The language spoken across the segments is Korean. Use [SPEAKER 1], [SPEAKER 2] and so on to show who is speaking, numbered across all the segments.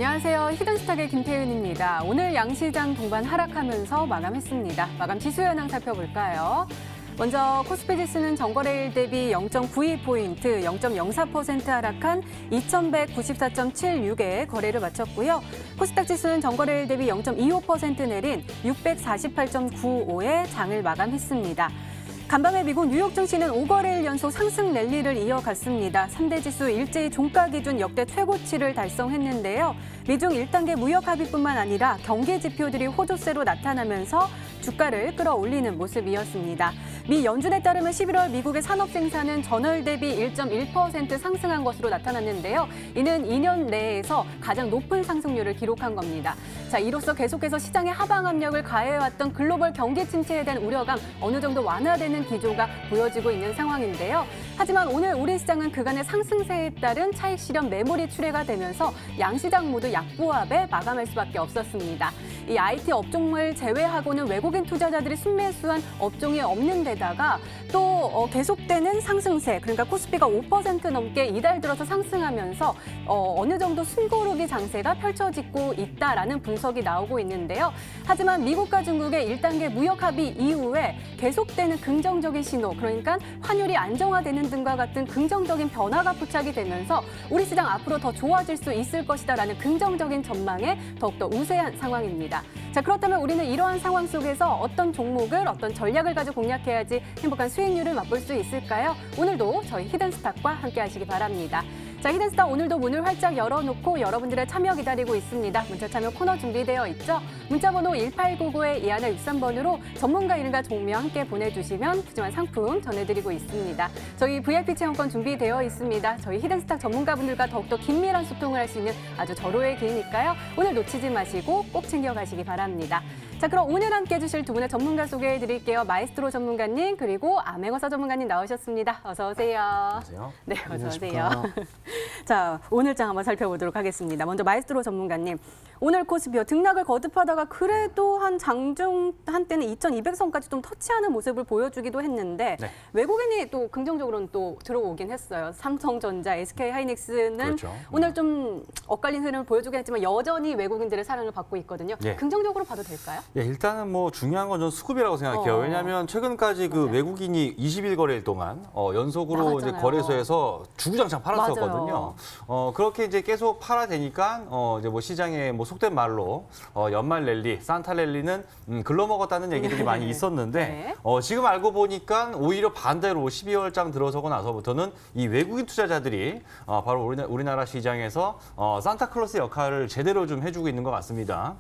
[SPEAKER 1] 안녕하세요. 히든스탁의 김태윤입니다. 오늘 양시장 동반 하락하면서 마감했습니다. 마감 지수 현황 살펴볼까요? 먼저 코스피 지수는 전거래일 대비 0.92포인트, 0.04% 하락한 2,194.76에 거래를 마쳤고요. 코스닥 지수는 전거래일 대비 0.25% 내린 648.95에 장을 마감했습니다. 간밤에 미국 뉴욕 증시는 5거래일 연속 상승 랠리를 이어갔습니다. 3대 지수 일제히 종가 기준 역대 최고치를 달성했는데요. 미중 1단계 무역 합의뿐만 아니라 경기 지표들이 호조세로 나타나면서 주가를 끌어올리는 모습이었습니다. 미 연준에 따르면 11월 미국의 산업 생산은 전월 대비 1.1% 상승한 것으로 나타났는데요. 이는 2년 내에서 가장 높은 상승률을 기록한 겁니다. 자, 이로써 계속해서 시장의 하방 압력을 가해왔던 글로벌 경기 침체에 대한 우려감 어느 정도 완화되는 기조가 보여지고 있는 상황인데요. 하지만 오늘 우리 시장은 그간의 상승세에 따른 차익 실현 매물이 출회가 되면서 양시장 모두 약보합에 마감할 수밖에 없었습니다. 이 IT 업종을 제외하고는 외국인 투자자들이 순매수한 업종이 없는 데다가 또 계속되는 상승세, 그러니까 코스피가 5% 넘게 이달 들어서 상승하면서 어느 정도 숨고르기 장세가 펼쳐지고 있다라는 분석이 나오고 있는데요. 하지만 미국과 중국의 1단계 무역 합의 이후에 계속되는 긍정적인 신호, 그러니까 환율이 안정화되는 등과 같은 긍정적인 변화가 포착이 되면서 우리 시장 앞으로 더 좋아질 수 있을 것이다라는 긍정적인 전망에 더욱더 우세한 상황입니다. 자, 그렇다면 우리는 이러한 상황 속에서 어떤 종목을, 어떤 전략을 가지고 공략해야지 행복한 수익률을 맛볼 수 있을까요? 오늘도 저희 히든스탁과 함께 하시기 바랍니다. 자, 히든스탁 오늘도 문을 활짝 열어놓고 여러분들의 참여 기다리고 있습니다. 문자 참여 코너 준비되어 있죠? 문자번호 1899-2163번으로 전문가 이름과 종명 함께 보내주시면 푸짐한 상품 전해드리고 있습니다. 저희 VIP 체험권 준비되어 있습니다. 저희 히든스탁 전문가분들과 더욱더 긴밀한 소통을 할 수 있는 아주 절호의 기회니까요. 오늘 놓치지 마시고 꼭 챙겨가시기 바랍니다. 자, 그럼 오늘 함께 해주실 두 분의 전문가 소개해드릴게요. 마에스트로 전문가님 그리고 암행어사 전문가님 나오셨습니다. 어서 오세요.
[SPEAKER 2] 안녕하세요.
[SPEAKER 1] 네, 어서 오세요. 자, 오늘장 한번 살펴보도록 하겠습니다. 먼저 마에스트로 전문가님, 오늘 코스피요 등락을 거듭하다가 그래도 한 장중 한때는 2,200선까지 좀 터치하는 모습을 보여주기도 했는데
[SPEAKER 2] 네.
[SPEAKER 1] 외국인이 또 긍정적으로는 또 들어오긴 했어요. 삼성전자, SK하이닉스는
[SPEAKER 2] 그렇죠.
[SPEAKER 1] 오늘 좀 엇갈린 흐름을 보여주긴 했지만 여전히 외국인들의 사랑을 받고 있거든요.
[SPEAKER 2] 네.
[SPEAKER 1] 긍정적으로 봐도 될까요?
[SPEAKER 2] 예, 일단은 뭐 중요한 건 전 수급이라고 생각해요. 왜냐하면 최근까지 그
[SPEAKER 1] 맞아요.
[SPEAKER 2] 외국인이 20일 동안 연속으로 이제
[SPEAKER 1] 나갔잖아요.
[SPEAKER 2] 거래소에서 주구장창 팔았었거든요.
[SPEAKER 1] 맞아요.
[SPEAKER 2] 그렇게 이제 계속 팔아대니까 이제 뭐 시장에 뭐 속된 말로 연말 랠리, 산타 랠리는 글러먹었다는 얘기들이 많이 있었는데
[SPEAKER 1] 네.
[SPEAKER 2] 지금 알고 보니까 오히려 반대로 12월장 들어서고 나서부터는 이 외국인 투자자들이 바로 우리나라 시장에서 산타클로스 역할을 제대로 좀 해주고 있는 것 같습니다.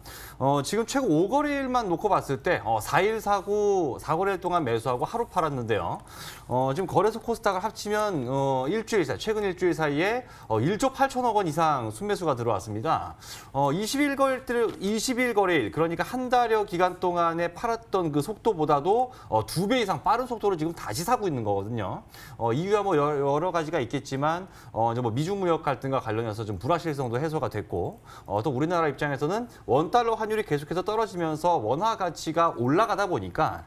[SPEAKER 2] 지금 최고 5거래일만 놓고 봤을 때 4일 사고 4거래일 동안 매수하고 하루 팔았는데요. 지금 거래소 코스닥을 합치면 일주일 사이, 최근 일주일 사이에 1조 8천억 원 이상 순매수가 들어왔습니다. 20일 거래일, 그러니까 한 달여 기간 동안에 팔았던 그 속도보다도 2배 이상 빠른 속도로 지금 다시 사고 있는 거거든요. 이유가 뭐 여러 가지가 있겠지만 이제 뭐 미중 무역 갈등과 관련해서 좀 불확실성도 해소가 됐고 또 우리나라 입장에서는 원달러 환율이 계속해서 떨어지면서 원화 가치가 올라가다 보니까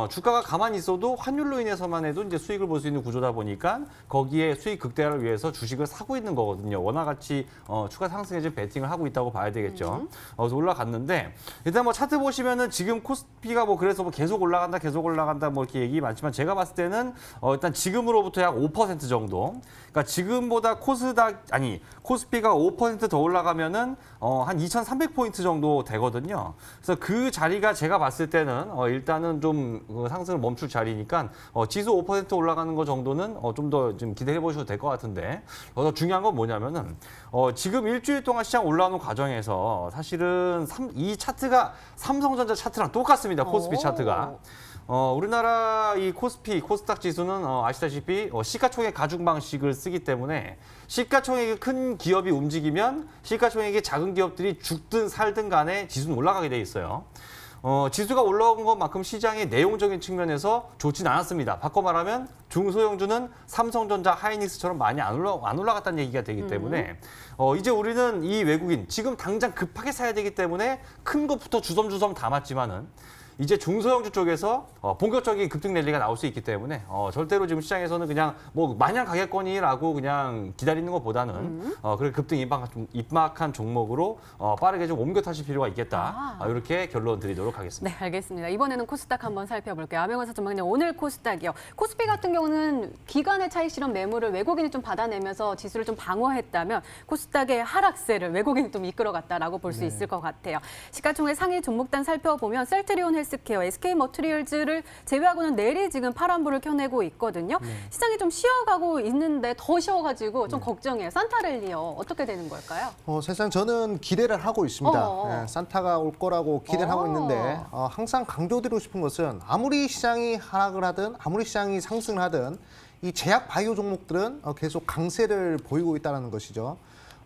[SPEAKER 2] 주가가 가만히 있어도 환율로 인해서만 해도 이제 수익을 볼 수 있는 구조다 보니까 거기에 수익 극대화를 위해서 주식을 사고 있는 거거든요. 원화 가치 추가 상승에 지금 베팅을 하고 있다고 봐야 되겠죠. 그래서 올라갔는데 일단 뭐 차트 보시면은 지금 코스피가 뭐 그래서 뭐 계속 올라간다 뭐 이렇게 얘기 많지만 제가 봤을 때는 일단 지금으로부터 약 5% 정도. 그러니까 지금보다 코스피가 5% 더 올라가면은 한 2,300포인트 정도 되거든요. 그래서 그 자리가 제가 봤을 때는 일단은 좀 상승을 멈출 자리니까 지수 5% 올라가는 거 정도는 좀 더 좀 기대해 보셔도 될 것 같은데 더 중요한 건 뭐냐면은 지금 일주일 동안 시장 올라오는 과정에서 사실은 이 차트가 삼성전자 차트랑 똑같습니다. 코스피 차트가. 우리나라 이 코스닥 지수는 아시다시피 시가총액 가중 방식을 쓰기 때문에 시가총액이 큰 기업이 움직이면 시가총액이 작은 기업들이 죽든 살든 간에 지수는 올라가게 돼 있어요. 지수가 올라온 것만큼 시장의 내용적인 측면에서 좋진 않았습니다. 바꿔 말하면 중소형주는 삼성전자, 하이닉스처럼 많이 안 올라갔다는 얘기가 되기 때문에 이제 우리는 이 외국인 지금 당장 급하게 사야 되기 때문에 큰 것부터 주섬주섬 담았지만은 이제 중소형주 쪽에서 본격적인 급등 랠리가 나올 수 있기 때문에 절대로 지금 시장에서는 그냥 뭐 마냥 가겠거니라고 그냥 기다리는 것보다는 그렇게 급등 입막한 종목으로 빠르게 좀 옮겨 타실 필요가 있겠다. 이렇게 결론 드리도록 하겠습니다.
[SPEAKER 1] 네, 알겠습니다. 이번에는 코스닥 한번 살펴볼게요. 아명화사 전망님, 오늘 코스닥이요. 코스피 같은 경우는 기간의 차익 실현 매물을 외국인이 좀 받아내면서 지수를 좀 방어했다면 코스닥의 하락세를 외국인이 좀 이끌어갔다라고 볼 수 있을 것 같아요. 시가총액 상위 종목단 살펴보면 셀트리온 헬스케어, SK머트리얼즈를 제외하고는 내리 지금 파란불을 켜내고 있거든요. 시장이 좀 쉬어가고 있는데 더 쉬어가지고 좀 걱정해요. 산타랠리요. 어떻게 되는 걸까요?
[SPEAKER 3] 사실상 저는 기대를 하고 있습니다. 네, 산타가 올 거라고 기대를 하고 있는데 항상 강조드리고 싶은 것은 아무리 시장이 하락을 하든 아무리 시장이 상승을 하든 이 제약 바이오 종목들은 계속 강세를 보이고 있다는 것이죠.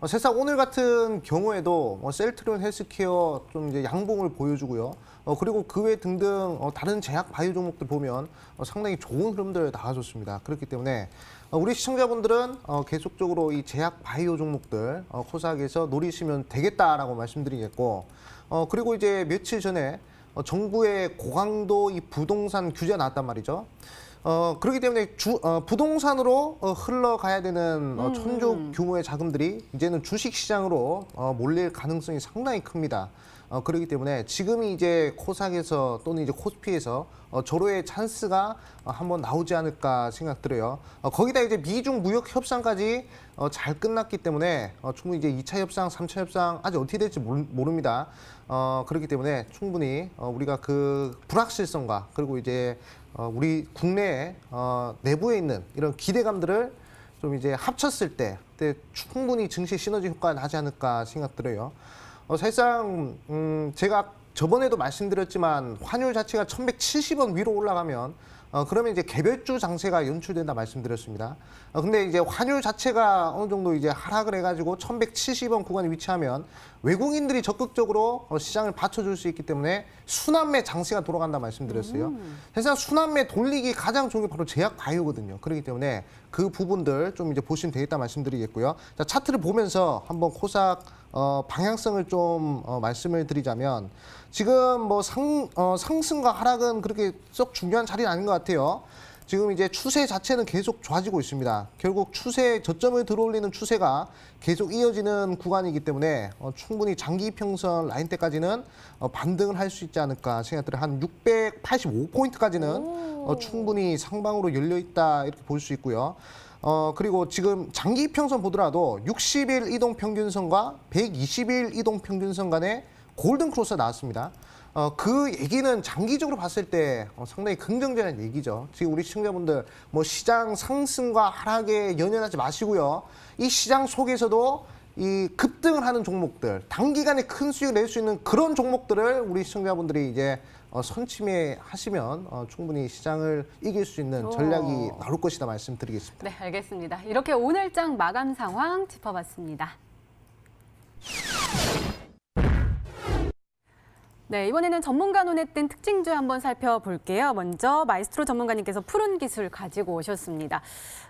[SPEAKER 3] 사실상 오늘 같은 경우에도 셀트리온 헬스케어 좀 이제 양봉을 보여주고요. 그리고 그 외 등등 다른 제약 바이오 종목들 보면 상당히 좋은 흐름들 나와줬습니다. 그렇기 때문에 우리 시청자분들은 계속적으로 이 제약 바이오 종목들 코스닥에서 노리시면 되겠다라고 말씀드리겠고, 그리고 이제 며칠 전에 정부의 고강도 이 부동산 규제가 나왔단 말이죠. 그렇기 때문에 부동산으로 흘러가야 되는 천조 규모의 자금들이 이제는 주식 시장으로 몰릴 가능성이 상당히 큽니다. 그렇기 때문에 지금이 이제 코스닥에서 또는 이제 코스피에서 절호의 찬스가 한번 나오지 않을까 생각 들어요. 거기다 이제 미중 무역 협상까지 잘 끝났기 때문에 충분히 이제 2차 협상, 3차 협상 아직 어떻게 될지 모릅니다. 그렇기 때문에 충분히 우리가 그 불확실성과 그리고 이제 우리 국내 내부에 있는 이런 기대감들을 좀 이제 합쳤을 때 그때 충분히 증시 시너지 효과가 나지 않을까 생각 들어요. 사실상 제가 저번에도 말씀드렸지만 환율 자체가 1170원 위로 올라가면 그러면 이제 개별주 장세가 연출된다 말씀드렸습니다. 근데 이제 환율 자체가 어느 정도 이제 하락을 해가지고 1170원 구간에 위치하면 외국인들이 적극적으로 시장을 받쳐줄 수 있기 때문에 순환매 장세가 돌아간다 말씀드렸어요. 사실상 순환매 돌리기 가장 좋은 게 바로 제약 바이오거든요. 그렇기 때문에 그 부분들 좀 이제 보시면 되겠다 말씀드리겠고요. 자, 차트를 보면서 한번 코스닥 방향성을 좀 말씀을 드리자면 지금 뭐 상승과 하락은 그렇게 썩 중요한 자리는 아닌 것 같아요. 지금 이제 추세 자체는 계속 좋아지고 있습니다. 결국 추세 저점을 들어올리는 추세가 계속 이어지는 구간이기 때문에 충분히 장기 이평선 라인대까지는 반등을 할 수 있지 않을까 생각들을 한 685포인트까지는 충분히 상방으로 열려 있다 이렇게 볼 수 있고요. 그리고 지금 장기 이평선 보더라도 60일 이동 평균선과 120일 이동 평균선 간의 골든 크로스가 나왔습니다. 그 얘기는 장기적으로 봤을 때 상당히 긍정적인 얘기죠. 지금 우리 시청자분들 뭐 시장 상승과 하락에 연연하지 마시고요. 이 시장 속에서도 이 급등을 하는 종목들, 단기간에 큰 수익을 낼 수 있는 그런 종목들을 우리 시청자분들이 이제 선침해하시면 충분히 시장을 이길 수 있는 전략이 나올 것이다 말씀드리겠습니다.
[SPEAKER 1] 네, 알겠습니다. 이렇게 오늘장 마감 상황 짚어봤습니다. 네, 이번에는 전문가 눈에 띈 특징주 한번 살펴볼게요. 먼저 마이스트로 전문가님께서 푸른 기술 가지고 오셨습니다.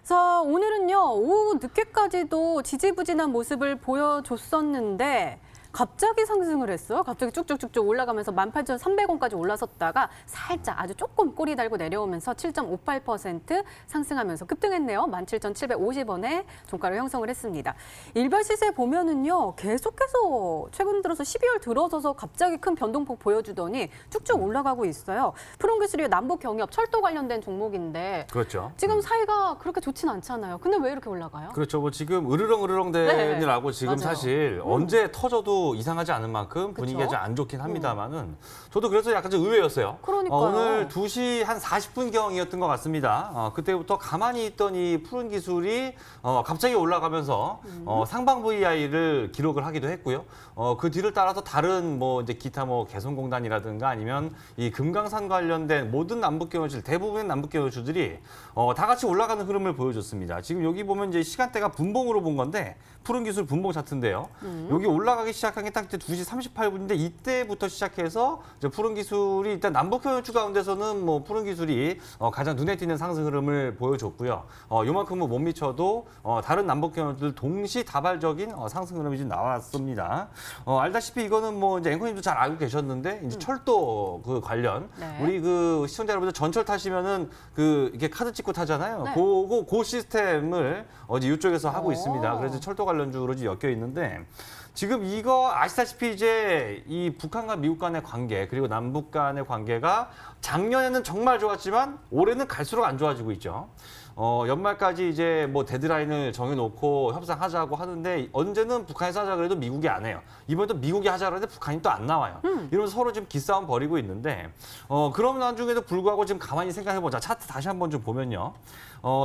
[SPEAKER 1] 그래서 오늘은요, 오후 늦게까지도 지지부진한 모습을 보여줬었는데 갑자기 상승을 했어요. 갑자기 쭉쭉쭉쭉 올라가면서 18,300원까지 올라섰다가 살짝 아주 조금 꼬리 달고 내려오면서 7.58% 상승하면서 급등했네요. 17,750원에 종가를 형성을 했습니다. 일발 시세 보면은요, 계속해서 최근 들어서 12월 들어서서 갑자기 큰 변동폭 보여주더니 쭉쭉 올라가고 있어요. 푸른기술이 남북 경협 철도 관련된 종목인데
[SPEAKER 2] 그렇죠.
[SPEAKER 1] 지금 사이가 그렇게 좋진 않잖아요. 근데 왜 이렇게 올라가요?
[SPEAKER 2] 그렇죠. 뭐 지금 으르렁 되느라고 지금
[SPEAKER 1] 맞아요.
[SPEAKER 2] 사실 언제 터져도 이상하지 않은 만큼 분위기가
[SPEAKER 1] 그쵸?
[SPEAKER 2] 좀 안 좋긴 합니다만은 저도 그래서 약간 좀 의외였어요.
[SPEAKER 1] 그러니까요.
[SPEAKER 2] 오늘 2시 한 40분경이었던 것 같습니다. 그때부터 가만히 있던 이 푸른 기술이 갑자기 올라가면서 상방 VI를 기록을 하기도 했고요. 그 뒤를 따라서 다른 뭐 이제 기타 뭐 개성공단이라든가 아니면 이 금강산 관련된 모든 남북경유주 대부분의 남북경유주들이 다 같이 올라가는 흐름을 보여줬습니다. 지금 여기 보면 이제 시간대가 분봉으로 본 건데 푸른 기술 분봉 차트인데요. 여기 올라가기 시작했 시작한 게 딱 이제 2시 38분인데 이때부터 시작해서 이제 푸른 기술이 일단 남북 현주 가운데서는 뭐 푸른 기술이 가장 눈에 띄는 상승 흐름을 보여줬고요. 요만큼은 못 미쳐도 다른 남북 현주들 동시 다발적인 상승 흐름이 좀 나왔습니다. 알다시피 이거는 뭐 이제 앵커님도 잘 알고 계셨는데 이제 철도 그 관련
[SPEAKER 1] 네.
[SPEAKER 2] 우리 그 시청자 여러분들 전철 타시면은 그 이게 카드 찍고 타잖아요.
[SPEAKER 1] 네.
[SPEAKER 2] 그 시스템을 어제 이쪽에서 하고 있습니다. 그래서
[SPEAKER 1] 오.
[SPEAKER 2] 철도 관련주로 좀 엮여 있는데 지금 이거 아시다시피 이제 이 북한과 미국 간의 관계 그리고 남북 간의 관계가 작년에는 정말 좋았지만 올해는 갈수록 안 좋아지고 있죠. 연말까지 이제 뭐 데드라인을 정해놓고 협상하자고 하는데 언제는 북한에서 하자 그래도 미국이 안 해요. 이번에도 미국이 하자 그러는데 북한이 또 안 나와요. 이러면서 서로 지금 기싸움 벌이고 있는데 그런 와중에도 불구하고 지금 가만히 생각해보자. 차트 다시 한번 좀 보면요.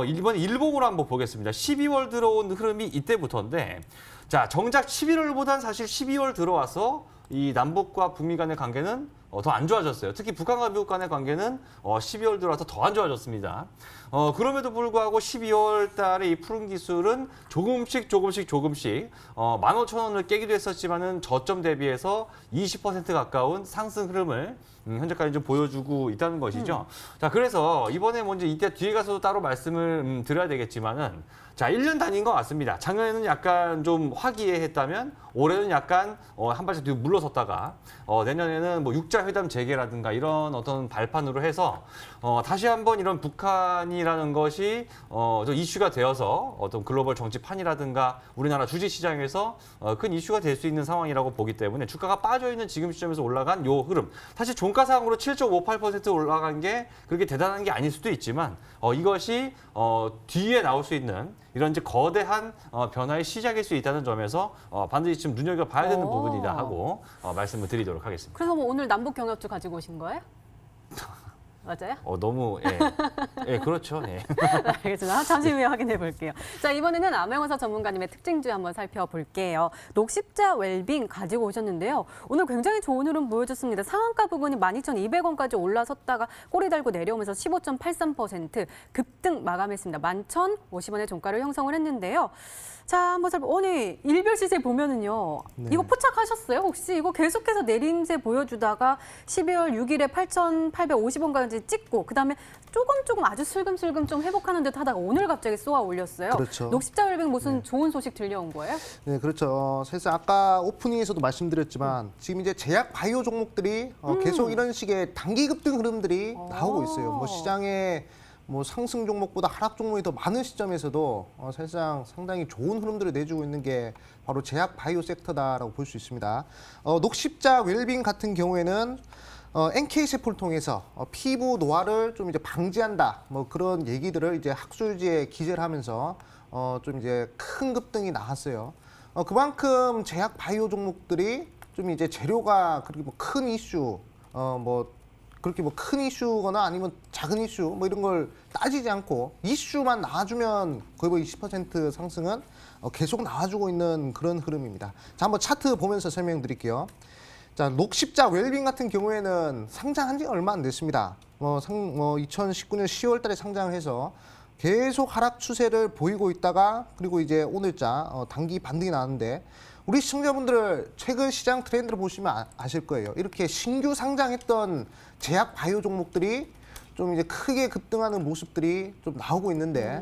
[SPEAKER 2] 이번에 일봉으로 한번 보겠습니다. 12월 들어온 흐름이 이때부터인데 자 정작 11월보단 사실 12월 들어와서 이 남북과 북미 간의 관계는 더 안 좋아졌어요. 특히 북한과 미국 간의 관계는 12월 들어와서 더 안 좋아졌습니다. 그럼에도 불구하고 12월 달에 이 푸른 기술은 조금씩 15,000원을 깨기도 했었지만은 저점 대비해서 20% 가까운 상승 흐름을 현재까지 좀 보여주고 있다는 것이죠. 자, 그래서 이번에 먼저 이때 뒤에 가서도 따로 말씀을 드려야 되겠지만은 자, 1년 단위인 것 같습니다. 작년에는 약간 좀 화기애애했다면 올해는 약간 한 발짝 뒤로 물러섰다가 내년에는 뭐 6자 회담 재개라든가 이런 어떤 발판으로 해서 다시 한번 이런 북한이라는 것이 좀 이슈가 되어서 어떤 글로벌 정치판이라든가 우리나라 주식시장에서 큰 이슈가 될 수 있는 상황이라고 보기 때문에 주가가 빠져있는 지금 시점에서 올라간 요 흐름 사실 종가상으로 7.58% 올라간 게 그렇게 대단한 게 아닐 수도 있지만 이것이 뒤에 나올 수 있는 이런 이제 거대한 변화의 시작일 수 있다는 점에서 반드시 좀 눈여겨봐야 되는
[SPEAKER 1] 오.
[SPEAKER 2] 부분이다 하고 말씀을 드리도록 하겠습니다.
[SPEAKER 1] 그래서 뭐 오늘 남북 경협주 가지고 오신 거예요? 맞아요?
[SPEAKER 2] 너무 예, 그렇죠. 예.
[SPEAKER 1] 알겠습니다. 잠시 후에 확인해 볼게요. 자, 이번에는 암행어사 전문가님의 특징주 한번 살펴볼게요. 녹십자 웰빙 가지고 오셨는데요. 오늘 굉장히 좋은 흐름 보여줬습니다. 상한가 부분이 12,200원까지 올라섰다가 꼬리 달고 내려오면서 15.83% 급등 마감했습니다. 11,050원의 종가를 형성을 했는데요. 자, 한번 아니 일별 시세 보면은요.
[SPEAKER 3] 네.
[SPEAKER 1] 이거 포착하셨어요? 혹시 이거 계속해서 내림세 보여주다가 12월 6일에 8,850원까지 찍고 그다음에 조금 아주 슬금슬금 좀 회복하는 듯 하다가 오늘 갑자기 쏘아 올렸어요.
[SPEAKER 3] 그렇죠.
[SPEAKER 1] 녹십자 웰빙 무슨 좋은 소식 들려온 거예요?
[SPEAKER 3] 네, 그렇죠. 사실 아까 오프닝에서도 말씀드렸지만 지금 이제 제약 바이오 종목들이 계속 이런 식의 단기 급등 흐름들이 나오고 있어요. 뭐 시장에 뭐 상승 종목보다 하락 종목이 더 많은 시점에서도 사실상 상당히 좋은 흐름들을 내주고 있는 게 바로 제약 바이오 섹터다라고 볼 수 있습니다. 녹십자 웰빙 같은 경우에는 NK 세포를 통해서 피부 노화를 좀 이제 방지한다. 뭐 그런 얘기들을 이제 학술지에 기재를 하면서 좀 이제 큰 급등이 나왔어요. 그만큼 제약 바이오 종목들이 좀 이제 재료가 그렇게 뭐 큰 이슈, 뭐 그렇게 뭐 큰 이슈거나 아니면 작은 이슈 뭐 이런 걸 따지지 않고 이슈만 나와주면 거의 뭐 20% 상승은 계속 나와주고 있는 그런 흐름입니다. 자, 한번 차트 보면서 설명드릴게요. 자, 녹십자 웰빙 같은 경우에는 상장한 지 얼마 안 됐습니다. 2019년 10월 달에 상장을 해서 계속 하락 추세를 보이고 있다가 그리고 이제 오늘자 단기 반등이 나왔는데 우리 시청자분들 최근 시장 트렌드를 보시면 아실 거예요. 이렇게 신규 상장했던 제약 바이오 종목들이 좀 이제 크게 급등하는 모습들이 좀 나오고 있는데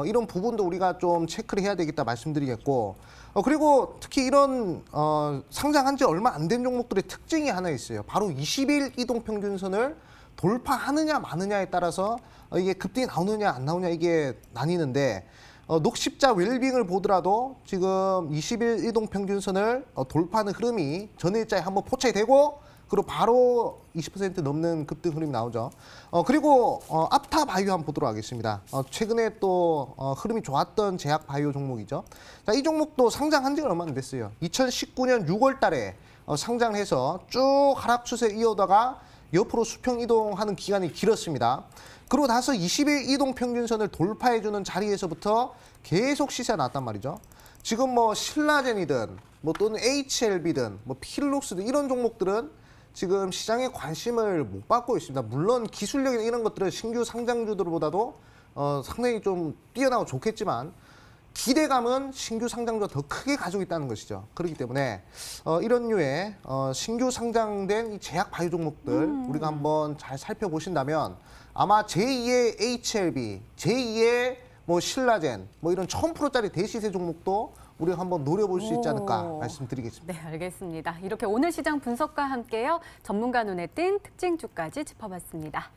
[SPEAKER 3] 이런 부분도 우리가 좀 체크를 해야 되겠다 말씀드리겠고 그리고 특히 이런 상장한 지 얼마 안 된 종목들의 특징이 하나 있어요. 바로 20일 이동평균선을 돌파하느냐 마느냐에 따라서 이게 급등이 나오느냐 안 나오느냐 이게 나뉘는데 녹십자 웰빙을 보더라도 지금 20일 이동평균선을 돌파하는 흐름이 전일자에 한번 포착이 되고 그리고 바로 20% 넘는 급등 흐름이 나오죠. 그리고 앞타바이오 한번 보도록 하겠습니다. 최근에 또 흐름이 좋았던 제약 바이오 종목이죠. 자, 이 종목도 상장한 지가 얼마 안 됐어요. 2019년 6월 달에 상장해서 쭉 하락 추세 이어다가 옆으로 수평 이동하는 기간이 길었습니다. 그러고 나서 20일 이동 평균선을 돌파해주는 자리에서부터 계속 시세가 나왔단 말이죠. 지금 뭐 신라젠이든 뭐 또는 HLB든 뭐 필록스든 이런 종목들은 지금 시장에 관심을 못 받고 있습니다. 물론 기술력이나 이런 것들은 신규 상장주들보다도 상당히 좀 뛰어나고 좋겠지만 기대감은 신규 상장보다 더 크게 가지고 있다는 것이죠. 그렇기 때문에 이런 류의 신규 상장된 이 제약 바이오 종목들 우리가 한번 잘 살펴보신다면 아마 제2의 HLB, 제2의 뭐 신라젠, 뭐 이런 1000%짜리 대시세 종목도 우리가 한번 노려볼 수 있지 않을까 말씀드리겠습니다.
[SPEAKER 1] 네, 알겠습니다. 이렇게 오늘 시장 분석과 함께요. 전문가 눈에 띈 특징주까지 짚어봤습니다.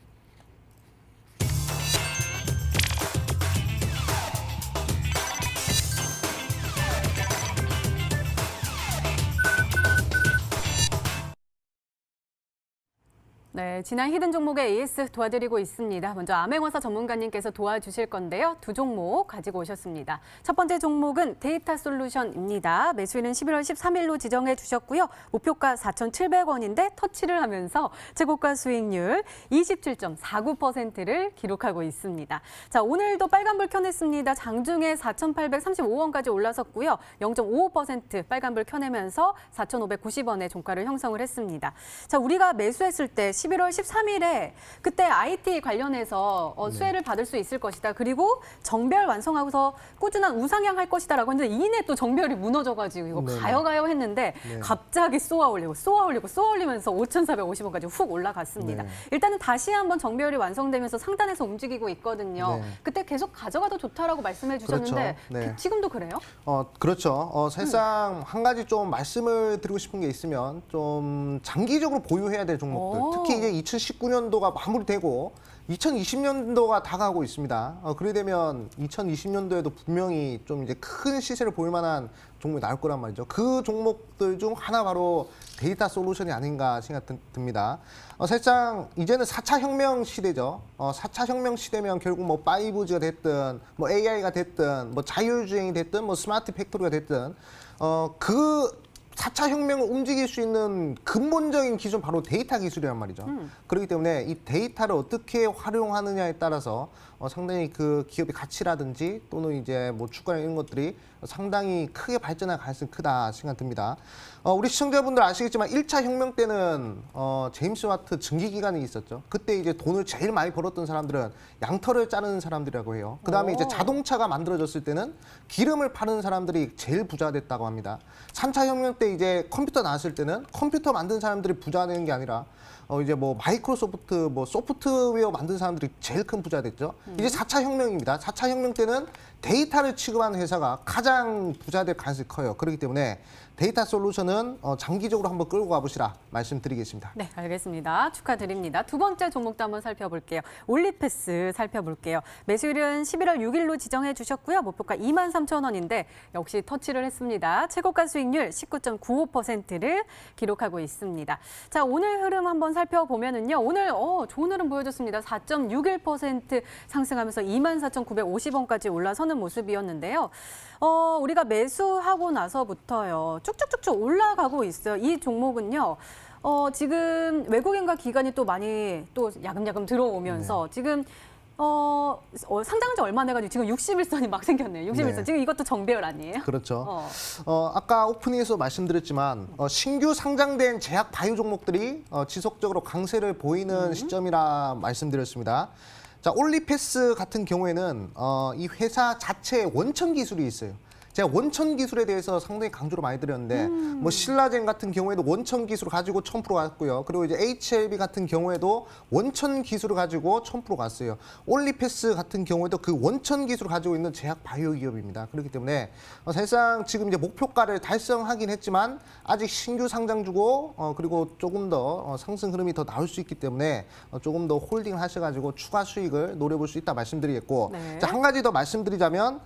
[SPEAKER 1] 네, 지난 히든 종목의 AS 도와드리고 있습니다. 먼저 암행어사 전문가님께서 도와주실 건데요. 두 종목 가지고 오셨습니다. 첫 번째 종목은 데이터 솔루션입니다. 매수일은 11월 13일로 지정해 주셨고요. 목표가 4,700원인데 터치를 하면서 최고가 수익률 27.49%를 기록하고 있습니다. 자, 오늘도 빨간불 켜냈습니다. 장중에 4,835원까지 올라섰고요. 0.55% 빨간불 켜내면서 4,590원의 종가를 형성을 했습니다. 자, 우리가 매수했을 때 11월 13일에 그때 IT 관련해서 수혜를 받을 수 있을 것이다. 그리고 정별 완성하고서 꾸준한 우상향 할 것이다라고 했는데 이내 또 정별이 무너져가지고 이거 가요 했는데 갑자기 쏘아올리고 쏘아올리면서 5,450원까지 훅 올라갔습니다. 일단은 다시 한번 정별이 완성되면서 상단에서 움직이고 있거든요. 그때 계속 가져가도 좋다라고 말씀해 주셨는데
[SPEAKER 3] 그렇죠.
[SPEAKER 1] 지금도 그래요?
[SPEAKER 3] 그렇죠. 사실상 한 가지 좀 말씀을 드리고 싶은 게 있으면 좀 장기적으로 보유해야 될 종목들. 특히 이제 2019년도가 마무리되고 2020년도가 다가오고 있습니다. 그래 되면 2020년도에도 분명히 좀 이제 큰 시세를 보일 만한 종목이 나올 거란 말이죠. 그 종목들 중 하나 바로 데이터 솔루션이 아닌가 생각 듭니다. 사실상 이제는 4차 혁명 시대죠. 4차 혁명 시대면 결국 뭐 5G가 됐든 뭐 AI가 됐든 뭐 자율주행이 됐든 뭐 스마트 팩토리가 됐든 그 4차 혁명을 움직일 수 있는 근본적인 기준 바로 데이터 기술이란 말이죠. 그렇기 때문에 이 데이터를 어떻게 활용하느냐에 따라서 상당히 그 기업의 가치라든지 또는 이제 뭐 주가나 이런 것들이 상당히 크게 발전할 가능성이 크다 생각 듭니다. 우리 시청자분들 아시겠지만 1차 혁명 때는 제임스 와트 증기 기관이 있었죠. 그때 이제 돈을 제일 많이 벌었던 사람들은 양털을 자르는 사람들이라고 해요. 그다음에 이제 자동차가 만들어졌을 때는 기름을 파는 사람들이 제일 부자 됐다고 합니다. 3차 혁명 때 이제 컴퓨터 나왔을 때는 컴퓨터 만든 사람들이 부자 되는 게 아니라 이제 뭐 마이크로소프트 뭐 소프트웨어 만든 사람들이 제일 큰 부자 됐죠. 이제 4차 혁명입니다. 4차 혁명 때는 데이터를 취급하는 회사가 가장 부자 될 가능성이 커요. 그렇기 때문에 데이터 솔루션은 장기적으로 한번 끌고 가보시라 말씀드리겠습니다.
[SPEAKER 1] 네, 알겠습니다. 축하드립니다. 두 번째 종목도 한번 살펴볼게요. 올리패스 살펴볼게요. 매수일은 11월 6일로 지정해 주셨고요. 목표가 23,000원인데 역시 터치를 했습니다. 최고가 수익률 19.95%를 기록하고 있습니다. 자, 오늘 흐름 한번 살펴보면은요. 오늘 좋은 흐름 보여줬습니다. 4.61% 상승하면서 24,950원까지 올라서는 모습이었는데요. 우리가 매수하고 나서부터요. 쭉쭉쭉쭉 올라가고 있어요. 이 종목은요. 지금 외국인과 기관이 또 많이 또 야금야금 들어오면서 지금 상장한 지 얼마 안 돼가지고 지금 61선이 막 생겼네요. 61선.
[SPEAKER 3] 네.
[SPEAKER 1] 지금 이것도 정배열 아니에요?
[SPEAKER 3] 그렇죠. 아까 오프닝에서 말씀드렸지만 신규 상장된 제약 바이오 종목들이 지속적으로 강세를 보이는 시점이라 말씀드렸습니다. 자, 올리패스 같은 경우에는 이 회사 자체에 원천 기술이 있어요. 제가 원천 기술에 대해서 상당히 강조를 많이 드렸는데 뭐 신라젠 같은 경우에도 원천 기술을 가지고 1000% 갔고요. 그리고 이제 HLB 같은 경우에도 원천 기술을 가지고 1000% 갔어요. 올리패스 같은 경우에도 그 원천 기술을 가지고 있는 제약 바이오 기업입니다. 그렇기 때문에 사실상 지금 이제 목표가를 달성하긴 했지만 아직 신규 상장주고 그리고 조금 더 상승 흐름이 더 나올 수 있기 때문에 조금 더 홀딩 하셔가지고 추가 수익을 노려볼 수 있다 말씀드리겠고
[SPEAKER 1] 네.
[SPEAKER 3] 자, 한 가지 더 말씀드리자면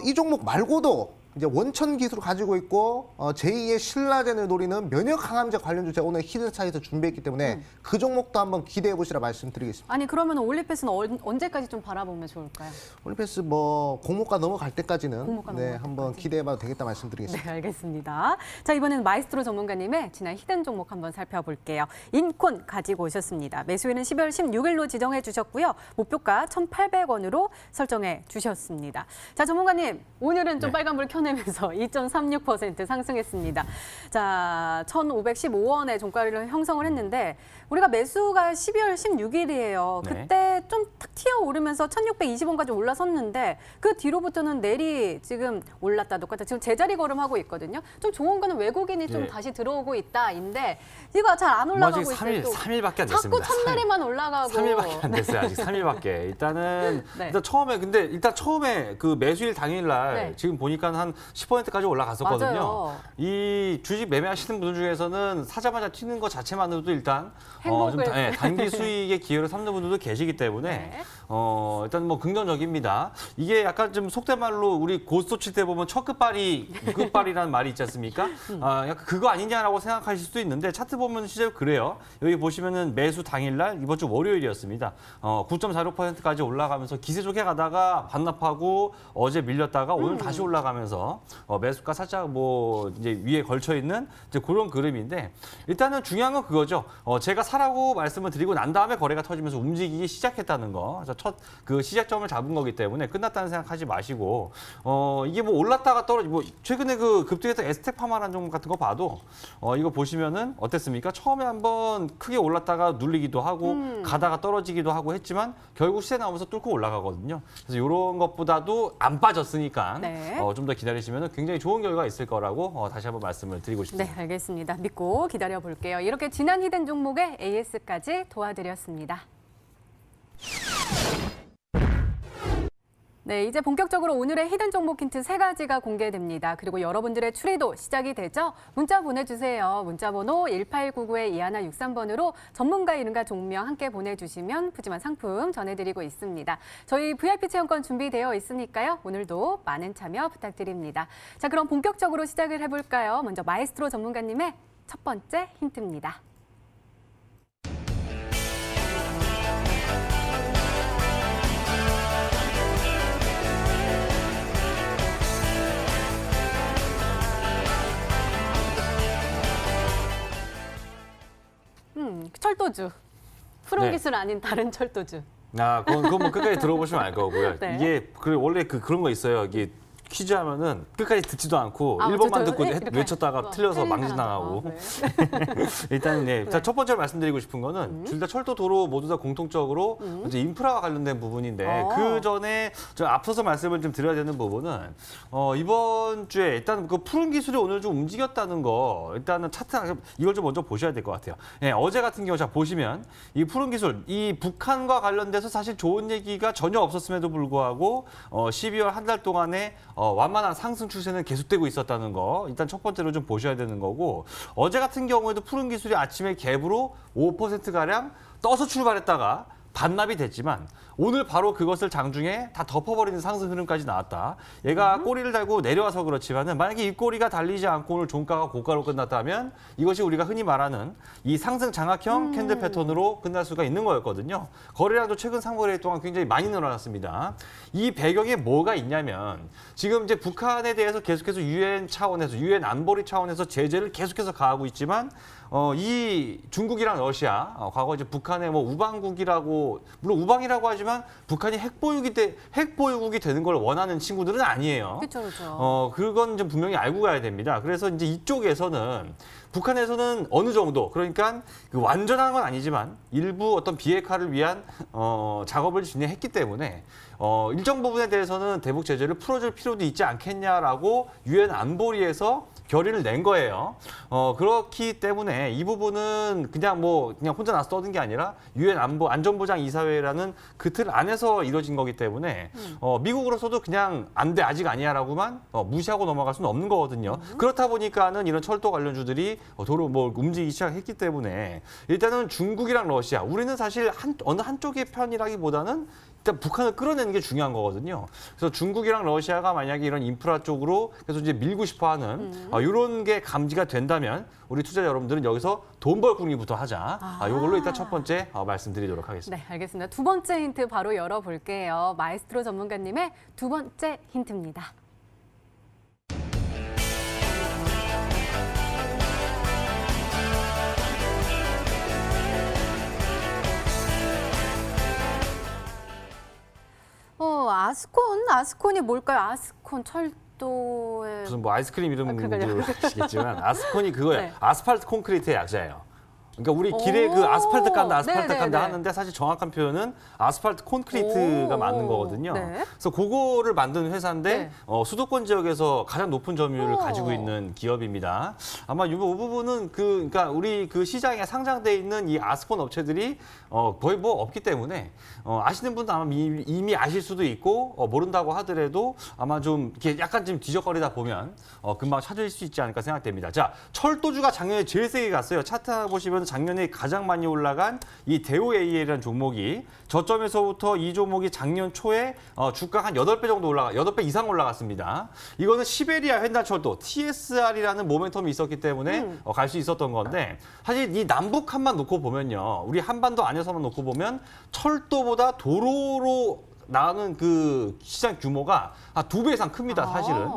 [SPEAKER 3] 이 종목 말고도 이제 원천 기술을 가지고 있고 제2의 신라젠을 노리는 면역 항암제 관련주 제가 오늘 히든차에서 준비했기 때문에 그 종목도 한번 기대해 보시라 말씀드리겠습니다.
[SPEAKER 1] 아니 그러면 올리패스는 언제까지 좀 바라보면 좋을까요?
[SPEAKER 3] 올리패스 뭐 공모가 넘어갈 때까지는
[SPEAKER 1] 공모가
[SPEAKER 3] 네,
[SPEAKER 1] 넘어갈
[SPEAKER 3] 한번 기대해봐도 되겠다 말씀드리겠습니다.
[SPEAKER 1] 네, 알겠습니다. 자, 이번에는 마이스트로 전문가님의 지난 히든 종목 한번 살펴볼게요. 인콘 가지고 오셨습니다. 매수일은 12월 16일로 지정해 주셨고요. 목표가 1,800원으로 설정해 주셨습니다. 자, 전문가님, 오늘은 좀 빨간불 켜 펴내면서 2.36% 상승했습니다. 자, 1,515원의 종가를 형성을 했는데 우리가 매수가 12월 16일이에요.
[SPEAKER 2] 네.
[SPEAKER 1] 그때 좀 탁 튀어 오르면서 1,620원까지 올라섰는데 그 뒤로부터는 내리 지금 올랐다 녹았다 지금 제자리 걸음하고 있거든요. 좀 좋은 거는 외국인이 좀
[SPEAKER 2] 예.
[SPEAKER 1] 다시 들어오고 있다인데 이거 잘 안 올라가고
[SPEAKER 2] 아직
[SPEAKER 1] 있어요.
[SPEAKER 2] 3일밖에 안
[SPEAKER 1] 자꾸
[SPEAKER 2] 됐습니다.
[SPEAKER 1] 첫날에만 올라가고.
[SPEAKER 2] 3일밖에 안 됐어요. 아직 3일밖에. 일단은
[SPEAKER 1] 네.
[SPEAKER 2] 일단 처음에 그 매수일 당일날
[SPEAKER 1] 네.
[SPEAKER 2] 지금 보니까 한 10%까지 올라갔었거든요.
[SPEAKER 1] 맞아요.
[SPEAKER 2] 이 주식 매매하시는 분들 중에서는 사자마자 튀는 것 자체만으로도 일단
[SPEAKER 1] 행복을.
[SPEAKER 2] 단기 수익의 기회를 삼는 분들도 계시기 때문에
[SPEAKER 1] 네.
[SPEAKER 2] 일단 뭐 긍정적입니다. 이게 약간 좀 속된 말로 우리 고스톱 칠 때 보면 첫 끝발이라는 말이 있지 않습니까? 약간 그거 아니냐라고 생각하실 수도 있는데 차트 보면 실제로 그래요. 여기 보시면은 매수 당일날 이번 주 월요일이었습니다. 9.46%까지 올라가면서 기세 좋게 가다가 반납하고 어제 밀렸다가 오늘 다시 올라가면서 매수가 살짝 뭐 이제 위에 걸쳐 있는 이제 그런 그림인데 일단은 중요한 건 그거죠. 제가 사라고 말씀을 드리고 난 다음에 거래가 터지면서 움직이기 시작했다는 거. 그래서 첫 그 시작점을 잡은 거기 때문에 끝났다는 생각하지 마시고 이게 뭐 올랐다가 뭐 최근에 그 급등했던 에스테파마라는 종목 같은 거 봐도 이거 보시면은 어땠습니까? 처음에 한번 크게 올랐다가 눌리기도 하고 가다가 떨어지기도 하고 했지만 결국 시세 나오면서 뚫고 올라가거든요. 그래서 이런 것보다도 안 빠졌으니까
[SPEAKER 1] 네.
[SPEAKER 2] 좀 더 기다리시면 굉장히 좋은 결과가 있을 거라고 다시 한번 말씀을 드리고 싶습니다.
[SPEAKER 1] 네, 알겠습니다. 믿고 기다려 볼게요. 이렇게 지난 히든 종목의 AS까지 도와드렸습니다. 네, 이제 본격적으로 오늘의 히든 종목 힌트 3가지가 공개됩니다. 그리고 여러분들의 추리도 시작이 되죠. 문자 보내주세요. 문자 번호 1899-2163번으로 전문가 이름과 종명 함께 보내주시면 푸짐한 상품 전해드리고 있습니다. 저희 VIP 체험권 준비되어 있으니까요. 오늘도 많은 참여 부탁드립니다. 자, 그럼 본격적으로 시작을 해볼까요? 먼저 마에스트로 전문가님의 첫 번째 힌트입니다. 철도주. 푸른
[SPEAKER 2] 네.
[SPEAKER 1] 기술 아닌 다른 철도주.
[SPEAKER 2] 그건 뭐 끝까지 들어보시면 알 거고요.
[SPEAKER 1] 네.
[SPEAKER 2] 이게 원래 그런 거 있어요. 이게 퀴즈 하면은 끝까지 듣지도 않고
[SPEAKER 1] 아,
[SPEAKER 2] 1번만
[SPEAKER 1] 저,
[SPEAKER 2] 듣고
[SPEAKER 1] 네, 이렇게.
[SPEAKER 2] 외쳤다가 틀려서
[SPEAKER 1] 틀린
[SPEAKER 2] 망신당하고.
[SPEAKER 1] 사람. 네.
[SPEAKER 2] 일단
[SPEAKER 1] 네.
[SPEAKER 2] 첫 번째로 말씀드리고 싶은 거는 둘 다 철도 도로 모두 다 공통적으로 이제 인프라와 관련된 부분인데 그 전에 좀 앞서서 말씀을 좀 드려야 되는 부분은 이번 주에 일단 그 푸른 기술이 오늘 좀 움직였다는 거 일단은 차트 이걸 좀 먼저 보셔야 될 것 같아요. 어제 같은 경우 자 보시면 이 푸른 기술 이 북한과 관련돼서 사실 좋은 얘기가 전혀 없었음에도 불구하고 12월 한 달 동안에 완만한 상승 추세는 계속되고 있었다는 거 일단 첫 번째로 좀 보셔야 되는 거고 어제 같은 경우에도 푸른 기술이 아침에 갭으로 5%가량 떠서 출발했다가 반납이 됐지만 오늘 바로 그것을 장중에 다 덮어버리는 상승 흐름까지 나왔다. 얘가 꼬리를 달고 내려와서 그렇지만은 만약에 이 꼬리가 달리지 않고 오늘 종가가 고가로 끝났다면 이것이 우리가 흔히 말하는 이 상승 장악형 캔들 패턴으로 끝날 수가 있는 거였거든요. 거래량도 최근 상거래 동안 굉장히 많이 늘어났습니다. 이 배경에 뭐가 있냐면 지금 이제 북한에 대해서 계속해서 유엔 차원에서 유엔 안보리 차원에서 제재를 계속해서 가하고 있지만 이 중국이랑 러시아 과거 이제 북한의 뭐 우방국이라고 물론 우방이라고 하지만 북한이 핵보유국이 되는 걸 원하는 친구들은 아니에요.
[SPEAKER 1] 그렇죠, 그렇죠.
[SPEAKER 2] 그건 좀 분명히 알고 가야 됩니다. 그래서 이제 이쪽에서는 북한에서는 어느 정도 그러니까 그 완전한 건 아니지만 일부 어떤 비핵화를 위한 작업을 진행했기 때문에 일정 부분에 대해서는 대북 제재를 풀어줄 필요도 있지 않겠냐라고 유엔 안보리에서 결의를 낸 거예요. 그렇기 때문에 이 부분은 그냥 혼자 나서 떠든 게 아니라 유엔 안전보장 이사회라는 그 틀 안에서 이루어진 거기 때문에 미국으로서도 그냥 안 돼 아직 아니야라고만 무시하고 넘어갈 수는 없는 거거든요. 그렇다 보니까는 이런 철도 관련주들이 도로 움직이기 시작했기 때문에 일단은 중국이랑 러시아 우리는 사실 어느 한쪽의 편이라기보다는 일단 북한을 끌어내는 게 중요한 거거든요. 그래서 중국이랑 러시아가 만약에 이런 인프라 쪽으로 계속 이제 밀고 싶어하는 이런 게 감지가 된다면 우리 투자자 여러분들은 여기서 돈 벌 궁리부터 하자. 이걸로 일단 첫 번째 말씀드리도록 하겠습니다.
[SPEAKER 1] 네, 알겠습니다. 두 번째 힌트 바로 열어볼게요. 마에스트로 전문가님의 두 번째 힌트입니다. 아스콘이 뭘까요? 아스콘 속도에
[SPEAKER 2] 무슨 뭐 아이스크림 이름도
[SPEAKER 1] 그러니까요.
[SPEAKER 2] 아시겠지만 아스콘이 그거예요.
[SPEAKER 1] 네.
[SPEAKER 2] 아스팔트 콘크리트의 약자예요. 그러니까 우리 길에
[SPEAKER 1] 오.
[SPEAKER 2] 그 아스팔트 간다
[SPEAKER 1] 네네네.
[SPEAKER 2] 하는데 사실 정확한 표현은 아스팔트 콘크리트가
[SPEAKER 1] 오.
[SPEAKER 2] 맞는 거거든요.
[SPEAKER 1] 네.
[SPEAKER 2] 그래서 그거를 만든 회사인데
[SPEAKER 1] 네.
[SPEAKER 2] 수도권 지역에서 가장 높은 점유율을
[SPEAKER 1] 오.
[SPEAKER 2] 가지고 있는 기업입니다. 아마 이 부분은 그러니까 우리 그 시장에 상장돼 있는 이 아스콘 업체들이 거의 뭐 없기 때문에 아시는 분도 아마 이미 아실 수도 있고 모른다고 하더라도 아마 좀 이렇게 약간 좀 뒤적거리다 보면 금방 찾을 수 있지 않을까 생각됩니다. 자, 철도주가 작년에 제일 세게 갔어요. 차트 하나 보시면 작년에 가장 많이 올라간 이 대우AE라는 종목이 저점에서부터 이 종목이 작년 초에 주가 한 8배 정도 8배 이상 올라갔습니다. 이거는 시베리아 횡단철도 TSR이라는 모멘텀이 있었기 때문에 갈 수 있었던 건데 사실 이 남북한만 놓고 보면요. 우리 한반도 안에서만 놓고 보면 철도보다 도로로 나가는 그 시장 규모가 한 2배 이상 큽니다, 사실은.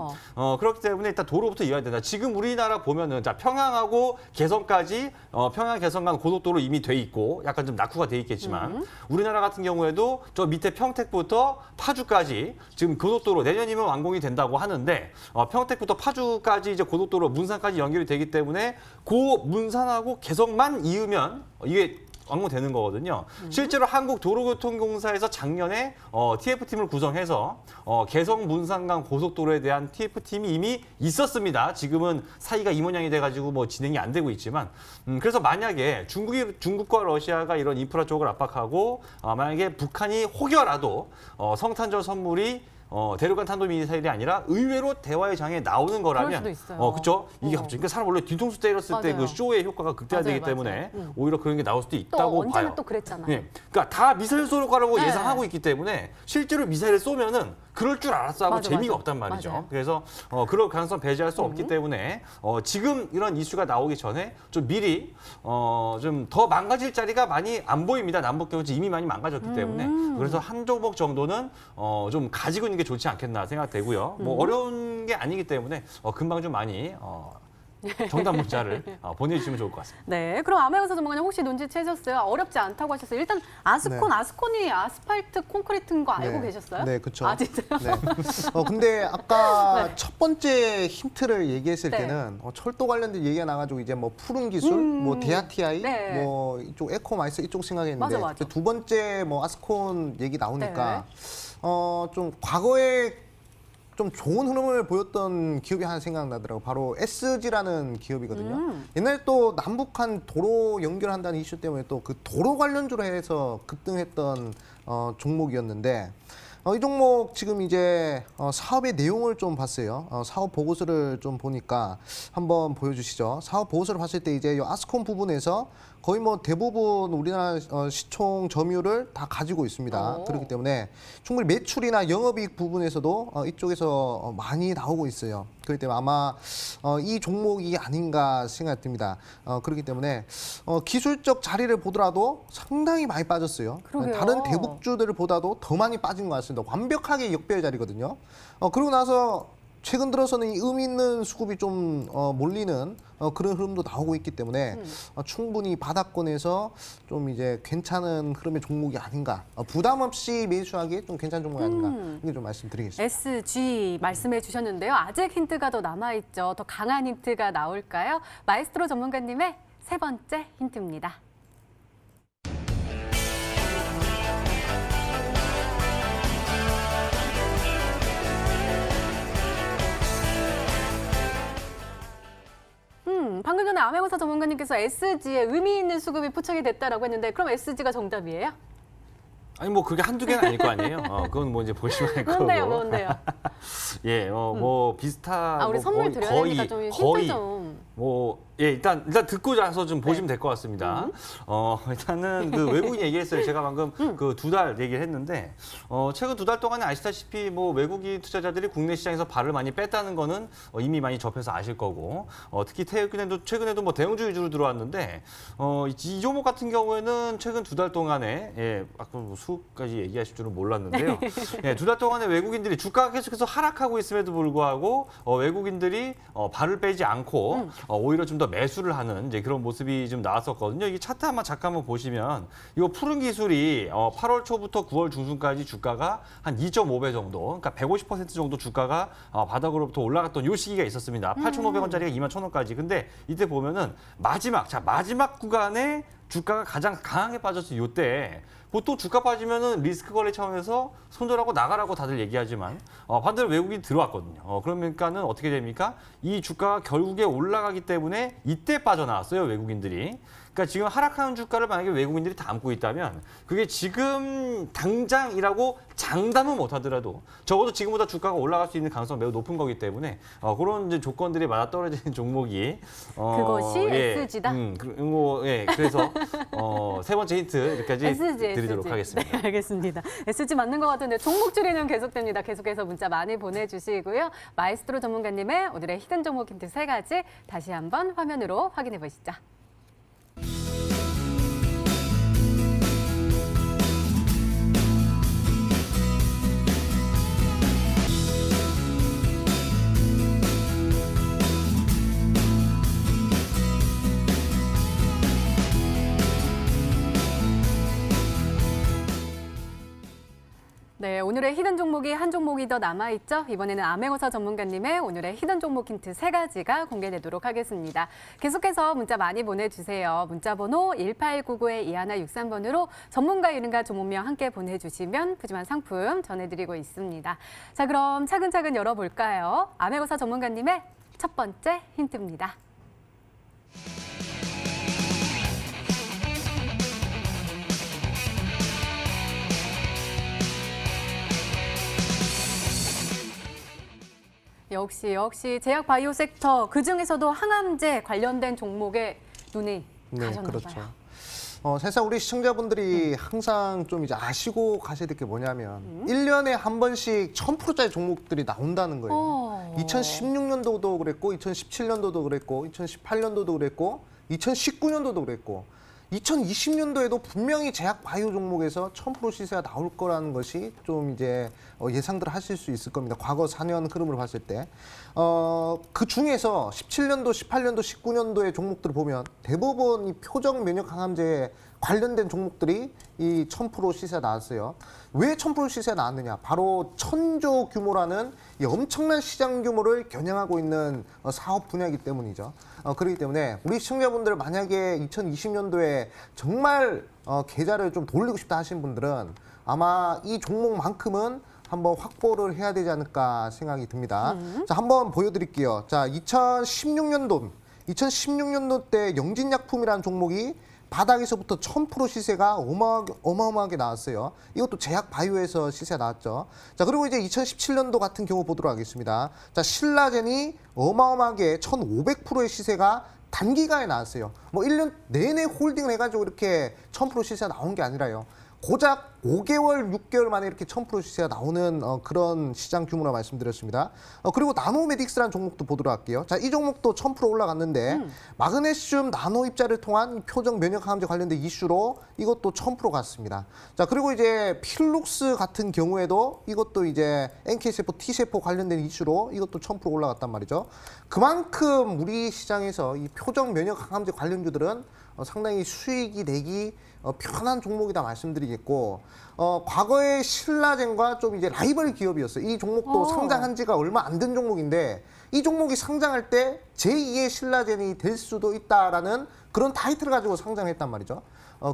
[SPEAKER 2] 그렇기 때문에 일단 도로부터 이어야 된다. 지금 우리나라 보면은, 자, 평양하고 개성까지, 평양 개성간 고속도로 이미 돼 있고, 약간 좀 낙후가 돼 있겠지만, 우리나라 같은 경우에도 저 밑에 평택부터 파주까지 지금 고속도로 내년이면 완공이 된다고 하는데, 평택부터 파주까지 이제 고속도로 문산까지 연결이 되기 때문에, 그 문산하고 개성만 이으면 이게 완공되는 거거든요. 실제로 한국도로교통공사에서 작년에 TF팀을 구성해서 개성 문산간 고속도로에 대한 TF팀이 이미 있었습니다. 지금은 사이가 이 모양이 돼가지고 뭐 진행이 안 되고 있지만 그래서 만약에 중국과 러시아가 이런 인프라 쪽을 압박하고 만약에 북한이 혹여라도 성탄절 선물이 대륙간 탄도미사일이 아니라 의외로 대화의 장에 나오는 거라면,
[SPEAKER 1] 그럴 수도 있어요.
[SPEAKER 2] 그렇죠. 이게 갑자기 그러니까 사람 원래 뒤통수 때렸을 때
[SPEAKER 1] 맞아요.
[SPEAKER 2] 그 쇼의 효과가 극대화되기
[SPEAKER 1] 맞아요,
[SPEAKER 2] 때문에
[SPEAKER 1] 맞아요.
[SPEAKER 2] 오히려 그런 게 나올 수도
[SPEAKER 1] 또
[SPEAKER 2] 있다고
[SPEAKER 1] 언제는
[SPEAKER 2] 봐요.
[SPEAKER 1] 또 그랬잖아요.
[SPEAKER 2] 네. 그러니까 다 미사일 쏘는 거라고
[SPEAKER 1] 네.
[SPEAKER 2] 예상하고 있기 때문에 실제로 미사일을 쏘면은 그럴 줄 알았어 하고
[SPEAKER 1] 맞아,
[SPEAKER 2] 재미가
[SPEAKER 1] 맞아.
[SPEAKER 2] 없단 말이죠.
[SPEAKER 1] 맞아요.
[SPEAKER 2] 그래서 그럴 가능성 배제할 수 없기 때문에 지금 이런 이슈가 나오기 전에 좀 미리 좀 더 망가질 자리가 많이 안 보입니다. 남북 경제 이미 많이 망가졌기 때문에 그래서 한 종목 정도는 좀 가지고 있는 게 좋지 않겠나 생각되고요. 뭐 어려운 게 아니기 때문에 금방 좀 많이 정답 문자를 보내주시면 좋을 것 같습니다.
[SPEAKER 1] 네, 그럼 아메가서 전문가님 혹시 눈치채셨어요? 어렵지 않다고 하셨어요. 일단 아스콘이 아스팔트 콘크리트인 거 알고
[SPEAKER 3] 네.
[SPEAKER 1] 계셨어요?
[SPEAKER 3] 네, 그렇죠.
[SPEAKER 1] 아, 진짜요?
[SPEAKER 3] 네. 근데 아까
[SPEAKER 1] 네.
[SPEAKER 3] 첫 번째 힌트를 얘기했을
[SPEAKER 1] 네.
[SPEAKER 3] 때는 철도 관련된 얘기가 나가지고 이제 뭐 푸른 기술, 뭐 DRTI,
[SPEAKER 1] 네.
[SPEAKER 3] 뭐 이쪽 에코마이스 이쪽 생각했는데
[SPEAKER 1] 맞아, 맞아.
[SPEAKER 3] 두 번째 뭐 아스콘 얘기 나오니까
[SPEAKER 1] 네.
[SPEAKER 3] 좀 과거에 좀 좋은 흐름을 보였던 기업이 하나 생각나더라고요. 바로 SG라는 기업이거든요. 옛날에 또 남북한 도로 연결한다는 이슈 때문에 또 그 도로 관련주로 해서 급등했던 종목이었는데 이 종목 지금 이제 사업의 내용을 좀 봤어요. 사업 보고서를 좀 보니까 한번 보여주시죠. 사업 보고서를 봤을 때 이제 이 아스콘 부분에서 거의 뭐 대부분 우리나라 시총 점유율을 다 가지고 있습니다.
[SPEAKER 1] 오.
[SPEAKER 3] 그렇기 때문에 충분히 매출이나 영업이익 부분에서도 이쪽에서 많이 나오고 있어요. 그렇기 때문에 아마 이 종목이 아닌가 생각이 듭니다. 그렇기 때문에 기술적 자리를 보더라도 상당히 많이 빠졌어요.
[SPEAKER 1] 그러게요.
[SPEAKER 3] 다른 대북주들보다도 더 많이 빠진 것 같습니다. 완벽하게 역배의 자리거든요. 그러고 나서 최근 들어서는 이 의미 있는 수급이 좀 몰리는 그런 흐름도 나오고 있기 때문에 충분히 바닥권에서 좀 이제 괜찮은 흐름의 종목이 아닌가, 부담 없이 매수하기에 좀 괜찮은 종목이 아닌가 이렇게 좀 말씀드리겠습니다.
[SPEAKER 1] SG 말씀해 주셨는데요. 아직 힌트가 더 남아있죠. 더 강한 힌트가 나올까요? 마에스트로 전문가님의 세 번째 힌트입니다. 방금 전에 아메고사 전문가님께서 SG에 의미 있는 수급이 포착이 됐다라고 했는데 그럼 SG가 정답이에요?
[SPEAKER 2] 아니 뭐 그게 한두 개는 아닐 거 아니에요. 그건 뭐 이제 보시면 알 거고.
[SPEAKER 1] 뭔데요?
[SPEAKER 2] 예, 뭐 비슷한
[SPEAKER 1] 우리
[SPEAKER 2] 뭐
[SPEAKER 1] 선물 드려야 되니까 좀 힌트 좀.
[SPEAKER 2] 일단 듣고 나서 좀 보시면 될 것 같습니다. 일단은 그 외국인 얘기했어요. 제가 방금 그 2달 얘기를 했는데 최근 2달 동안에 아시다시피 뭐 외국인 투자자들이 국내 시장에서 발을 많이 뺐다는 거는 이미 많이 접해서 아실 거고 특히 최근에도 뭐 대형주 위주로 들어왔는데 이 종목 같은 경우에는 최근 2달 동안에 아까 뭐 수까지 얘기하실 줄은 몰랐는데요. 2달 동안에 외국인들이 주가가 계속해서 하락하고 있음에도 불구하고 외국인들이 발을 빼지 않고 오히려 좀 더 더 매수를 하는 이제 그런 모습이 좀 나왔었거든요. 이 차트 잠깐만 보시면 이거 푸른 기술이 8월 초부터 9월 중순까지 주가가 한 2.5배 정도, 그러니까 150% 정도 주가가 바닥으로부터 올라갔던 요 시기가 있었습니다. 8,500원짜리가 21,000원까지. 근데 이때 보면은 마지막 구간에 주가가 가장 강하게 빠졌을 요때 보통 주가 빠지면은 리스크 관리 차원에서 손절하고 나가라고 다들 얘기하지만 반대로 외국인이 들어왔거든요. 그러니까는 어떻게 됩니까? 이 주가가 결국에 올라가기 때문에 이때 빠져나왔어요, 외국인들이. 그러니까 지금 하락하는 주가를 만약에 외국인들이 담고 있다면 그게 지금 당장이라고 장담은 못하더라도 적어도 지금보다 주가가 올라갈 수 있는 가능성이 매우 높은 거기 때문에 그런 이제 조건들이 맞아떨어지는 종목이
[SPEAKER 1] 그것이 SG다.
[SPEAKER 2] 그래서 세 번째 힌트 여기까지 드리도록 하겠습니다.
[SPEAKER 1] 네, 알겠습니다. SG 맞는 것 같은데 종목 추리는 계속됩니다. 계속해서 문자 많이 보내주시고요. 마에스트로 전문가님의 오늘의 히든 종목 힌트 3가지 다시 한번 화면으로 확인해 보시죠. 네, 오늘의 히든 종목이 한 종목이 더 남아있죠. 이번에는 암행어사 전문가님의 오늘의 히든 종목 힌트 3가지가 공개되도록 하겠습니다. 계속해서 문자 많이 보내주세요. 문자번호 1899-2163번으로 전문가 이름과 종목명 함께 보내주시면 푸짐한 상품 전해드리고 있습니다. 자, 그럼 차근차근 열어볼까요? 암행어사 전문가님의 첫 번째 힌트입니다. 역시 제약 바이오 섹터 그중에서도 항암제 관련된 종목에 눈이 가셨나
[SPEAKER 3] 그렇죠.
[SPEAKER 1] 봐요.
[SPEAKER 3] 사실 우리 시청자분들이 항상 좀 이제 아시고 가셔야 될 게 뭐냐면 1년에 한 번씩 1000%짜리 종목들이 나온다는 거예요. 2016년도도 그랬고 2017년도도 그랬고 2018년도도 그랬고 2019년도도 그랬고 2020년도에도 분명히 제약 바이오 종목에서 1000% 시세가 나올 거라는 것이 좀 이제 예상들 하실 수 있을 겁니다. 과거 4년 흐름을 봤을 때. 그 중에서 17년도, 18년도, 19년도의 종목들을 보면 대부분 이 표적 면역 항암제에 관련된 종목들이 이 1000% 시세가 나왔어요. 왜 1000% 시세가 나왔느냐? 바로 1000조 규모라는 이 엄청난 시장 규모를 겨냥하고 있는 사업 분야이기 때문이죠. 그렇기 때문에 우리 시청자분들 만약에 2020년도에 정말 계좌를 좀 돌리고 싶다 하시는 분들은 아마 이 종목만큼은 한번 확보를 해야 되지 않을까 생각이 듭니다. 자, 한번 보여드릴게요. 자, 2016년도 때 영진약품이라는 종목이 바닥에서부터 1000% 시세가 어마어마하게 나왔어요. 이것도 제약 바이오에서 시세가 나왔죠. 자, 그리고 이제 2017년도 같은 경우 보도록 하겠습니다. 자, 신라젠이 어마어마하게 1500%의 시세가 단기간에 나왔어요. 뭐 1년 내내 홀딩을 해가지고 이렇게 1000% 시세가 나온 게 아니라요. 고작 5개월, 6개월 만에 이렇게 1000% 시세가 나오는 그런 시장 규모라 말씀드렸습니다. 그리고 나노메딕스라는 종목도 보도록 할게요. 자, 이 종목도 1000% 올라갔는데 마그네슘 나노 입자를 통한 표적 면역 항암제 관련된 이슈로 이것도 1000% 갔습니다. 자, 그리고 이제 필룩스 같은 경우에도 이것도 이제 NK세포, T세포 관련된 이슈로 이것도 1000% 올라갔단 말이죠. 그만큼 우리 시장에서 이 표적 면역 항암제 관련주들은 상당히 수익이 내기 편한 종목이다 말씀드리겠고, 과거에 신라젠과 좀 이제 라이벌 기업이었어요. 이 종목도 상장한 지가 얼마 안 된 종목인데 이 종목이 상장할 때 제2의 신라젠이 될 수도 있다라는 그런 타이틀을 가지고 상장했단 말이죠.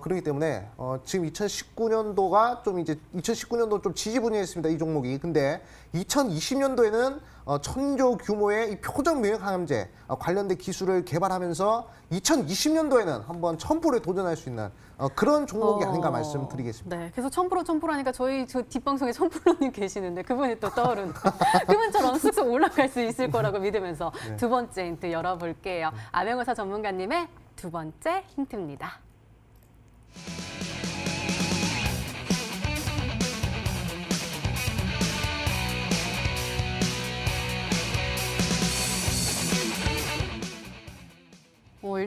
[SPEAKER 3] 그렇기 때문에 지금 2019년도가 좀 이제 2019년도 좀 지지분이했습니다. 이 종목이. 근데 2020년도에는 1000조 규모의 이 표적 면역 항암제 관련된 기술을 개발하면서 2020년도에는 한번 1000%에 도전할 수 있는 그런 종목이 아닌가 말씀드리겠습니다.
[SPEAKER 1] 네, 계속 1000% 하니까 저희 저 뒷방송에 1000%님 계시는데 그분이 또 떠오른 그분처럼 쑥쑥 올라갈 수 있을 거라고 믿으면서 두 번째 힌트 열어볼게요. 암행어사 전문가님의 두 번째 힌트입니다.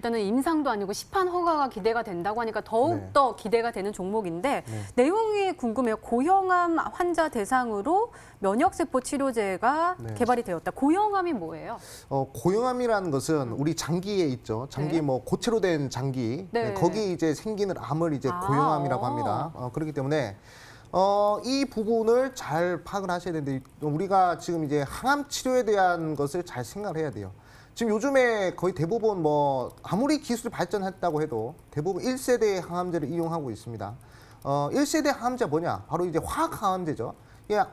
[SPEAKER 1] 일단은 임상도 아니고 시판 허가가 기대가 된다고 하니까 더욱더 기대가 되는 종목인데 내용이 궁금해요. 고형암 환자 대상으로 면역세포 치료제가 개발이 되었다. 고형암이 뭐예요?
[SPEAKER 3] 고형암이라는 것은 우리 장기에 있죠. 장기
[SPEAKER 1] 네.
[SPEAKER 3] 뭐 고체로 된 장기
[SPEAKER 1] 네.
[SPEAKER 3] 거기 이제 생기는 암을 이제 고형암이라고 합니다. 그렇기 때문에 이 부분을 잘 파악을 하셔야 되는데 우리가 지금 이제 항암 치료에 대한 것을 잘 생각을 해야 돼요. 지금 요즘에 거의 대부분 뭐 아무리 기술이 발전했다고 해도 대부분 1세대 항암제를 이용하고 있습니다. 1세대 항암제 뭐냐? 바로 이제 화학 항암제죠.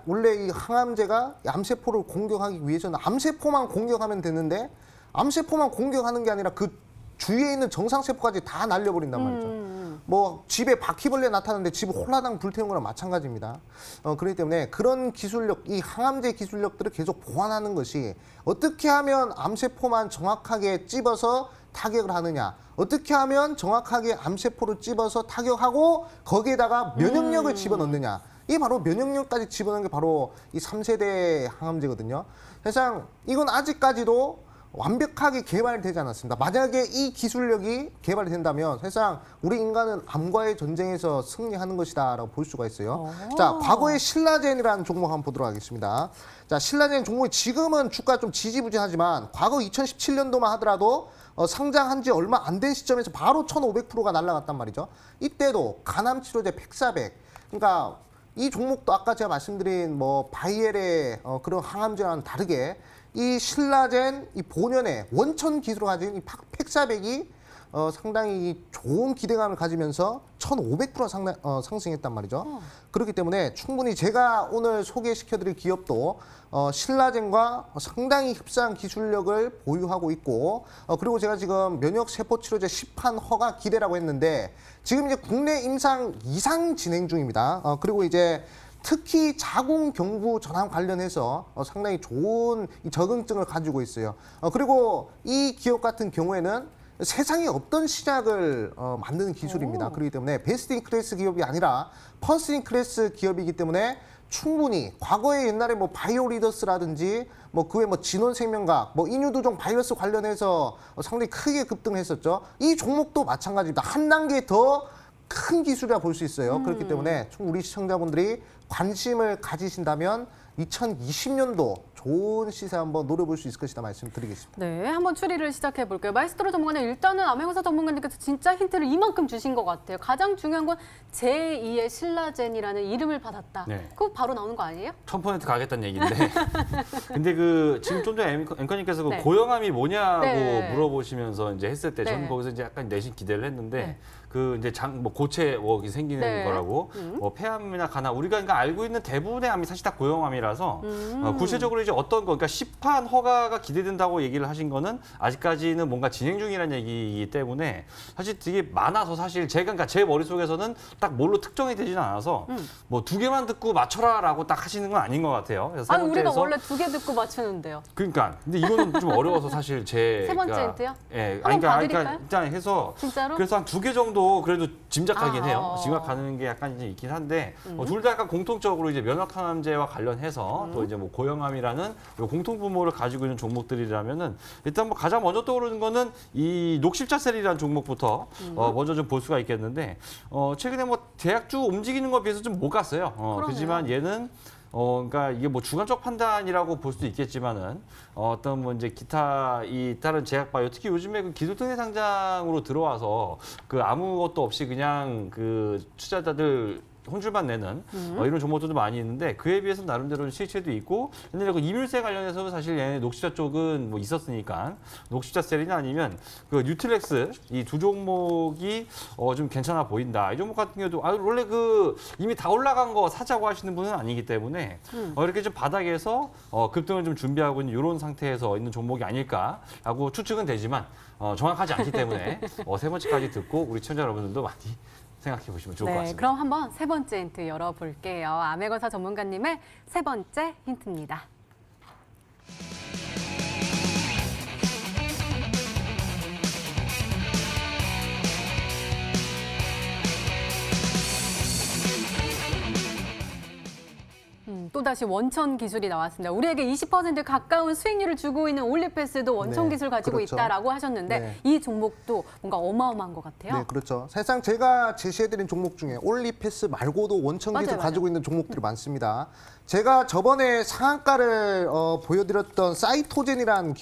[SPEAKER 3] 원래 이 항암제가 암세포를 공격하기 위해서는 암세포만 공격하면 되는데 암세포만 공격하는 게 아니라 그 주위에 있는 정상세포까지 다 날려버린단 말이죠. 뭐 집에 바퀴벌레 나타나는데 집을 홀라당 불태우는 거랑 마찬가지입니다. 그렇기 때문에 그런 기술력, 이 항암제 기술력들을 계속 보완하는 것이 어떻게 하면 암세포만 정확하게 찝어서 타격을 하느냐, 어떻게 하면 정확하게 암세포를 찝어서 타격하고 거기에다가 면역력을 집어넣느냐. 이게 바로 면역력까지 집어넣는 게 바로 이 3세대 항암제거든요. 사실상 이건 아직까지도 완벽하게 개발되지 않았습니다. 만약에 이 기술력이 개발이 된다면 사실상 우리 인간은 암과의 전쟁에서 승리하는 것이다라고 볼 수가 있어요. 자, 과거의 신라젠이라는 종목 한번 보도록 하겠습니다. 자, 신라젠 종목이 지금은 주가 좀 지지부진하지만 과거 2017년도만 하더라도 상장한 지 얼마 안 된 시점에서 바로 1,500%가 날아갔단 말이죠. 이때도 간암 치료제 팩사백, 그러니까 이 종목도 아까 제가 말씀드린 뭐 바이엘의 그런 항암제와는 다르게 이 신라젠 이 본연의 원천 기술을 가진 이 팩사백이 상당히 좋은 기대감을 가지면서 1,500% 상승했단 말이죠. 그렇기 때문에 충분히 제가 오늘 소개시켜드릴 기업도 신라젠과 상당히 흡사한 기술력을 보유하고 있고 그리고 제가 지금 면역세포치료제 시판 허가 기대라고 했는데 지금 이제 국내 임상 이상 진행 중입니다. 그리고 이제 특히 자궁경부 전환 관련해서 상당히 좋은 이 적응증을 가지고 있어요. 그리고 이 기업 같은 경우에는 세상에 없던 시작을 만드는 기술입니다. 그렇기 때문에 베스트 인 클래스 기업이 아니라 퍼스트 인 클래스 기업이기 때문에 충분히 과거에 옛날에 뭐 바이오리더스라든지 뭐 그외 뭐 진원생명과학, 뭐 인유두종 바이러스 관련해서 상당히 크게 급등했었죠. 이 종목도 마찬가지입니다. 한 단계 더 큰 기술이라 볼 수 있어요. 그렇기 때문에 우리 시청자분들이 관심을 가지신다면 2020년도 좋은 시세 한번 노려볼 수 있을 것이다 말씀드리겠습니다.
[SPEAKER 1] 네, 한번 추리를 시작해 볼게요. 마이스트로 전문가님, 일단은 암행어사 전문가님께서 진짜 힌트를 이만큼 주신 것 같아요. 가장 중요한 건 제2의 신라젠이라는 이름을 받았다.
[SPEAKER 2] 네.
[SPEAKER 1] 그거 바로 나오는 거 아니에요?
[SPEAKER 2] 1000% 가겠다는 얘기인데. 근데 그 지금 좀 전에 앵커님께서 그
[SPEAKER 1] 네.
[SPEAKER 2] 고형암이 뭐냐고
[SPEAKER 1] 네.
[SPEAKER 2] 물어보시면서 이제 했을 때 저는
[SPEAKER 1] 네.
[SPEAKER 2] 거기서 이제 약간 내심 기대를 했는데
[SPEAKER 1] 네.
[SPEAKER 2] 그 이제 뭐 고체 생기는
[SPEAKER 1] 네.
[SPEAKER 2] 거라고 뭐 폐암이나 간암 우리가 그러니까 알고 있는 대부분의 암이 사실 다 고형암이라서 구체적으로 이제 어떤 거 그러니까 시판 허가가 기대된다고 얘기를 하신 거는 아직까지는 뭔가 진행 중이라는 얘기이기 때문에 사실 되게 많아서 사실 제가 그러니까 제 머릿속에서는 딱 뭘로 특정이 되지는 않아서 뭐 2개만 듣고 맞춰라라고 딱 하시는 건 아닌 것 같아요. 그래서 세
[SPEAKER 1] 아니, 우리가
[SPEAKER 2] 번째에서
[SPEAKER 1] 원래 2개 듣고 맞추는데요.
[SPEAKER 2] 그러니까 근데 이거는 좀 어려워서 사실
[SPEAKER 1] 세 번째 힌트요?
[SPEAKER 2] 예,
[SPEAKER 1] 한번 봐드릴까요?
[SPEAKER 2] 그러니까 일단 해서
[SPEAKER 1] 진짜로?
[SPEAKER 2] 그래서 한 2개 정도 그래도 짐작하긴 해요.
[SPEAKER 1] 어.
[SPEAKER 2] 짐작하는 게 약간 이제 있긴 한데 둘 다 약간 공통적으로 이제 면역항암제와 관련해서 또 이제 뭐 고형암이라는 요 공통 분모를 가지고 있는 종목들이라면은 일단 뭐 가장 먼저 떠오르는 거는 이 녹십자셀이라는 종목부터 먼저 좀 볼 수가 있겠는데 최근에 뭐 대학주 움직이는 거에 비해서 좀 못 갔어요. 그렇지만 얘는 그러니까 이게 뭐 주관적 판단이라고 볼 수도 있겠지만은 어떤 뭐 이제 기타 이 다른 제약 바이오 특히 요즘에 그 기술등의 상장으로 들어와서 그 아무것도 없이 그냥 그 투자자들 혼줄만 내는 이런 종목들도 많이 있는데 그에 비해서 나름대로 실체도 있고 옛날에 그 이물세 관련해서도 사실 얘네 녹십자 쪽은 뭐 있었으니까 녹십자 셀이나 아니면 그 뉴트렉스 이 두 종목이 좀 괜찮아 보인다. 이 종목 같은 경우도 원래 그 이미 다 올라간 거 사자고 하시는 분은 아니기 때문에 이렇게 좀 바닥에서 급등을 좀 준비하고 있는 이런 상태에서 있는 종목이 아닐까라고 추측은 되지만 정확하지 않기 때문에 세 번째까지 듣고 우리 시청자 여러분들도 많이 생각해 보시면 좋을 것 같습니다.
[SPEAKER 1] 그럼 한번 세 번째 힌트 열어볼게요. 암행어사 전문가님의 세 번째 힌트입니다. 또다시 원천 기술이 나왔습니다. 우리에게 20% 가까운 수익률을 주고 있는 올리패스도 원천
[SPEAKER 3] 네,
[SPEAKER 1] 기술 가지고
[SPEAKER 3] 그렇죠.
[SPEAKER 1] 있다라고 하셨는데
[SPEAKER 3] 네.
[SPEAKER 1] 이 종목도 뭔가 어마어마한 것 같아요.
[SPEAKER 3] 네, 그렇죠. 사실상 제가 제시해드린 종목 중에 올리패스 말고도 원천 기술
[SPEAKER 1] 맞아요,
[SPEAKER 3] 가지고 있는 종목들이 많습니다. 제가 저번에 상한가를 보여드렸던 사이토젠이라는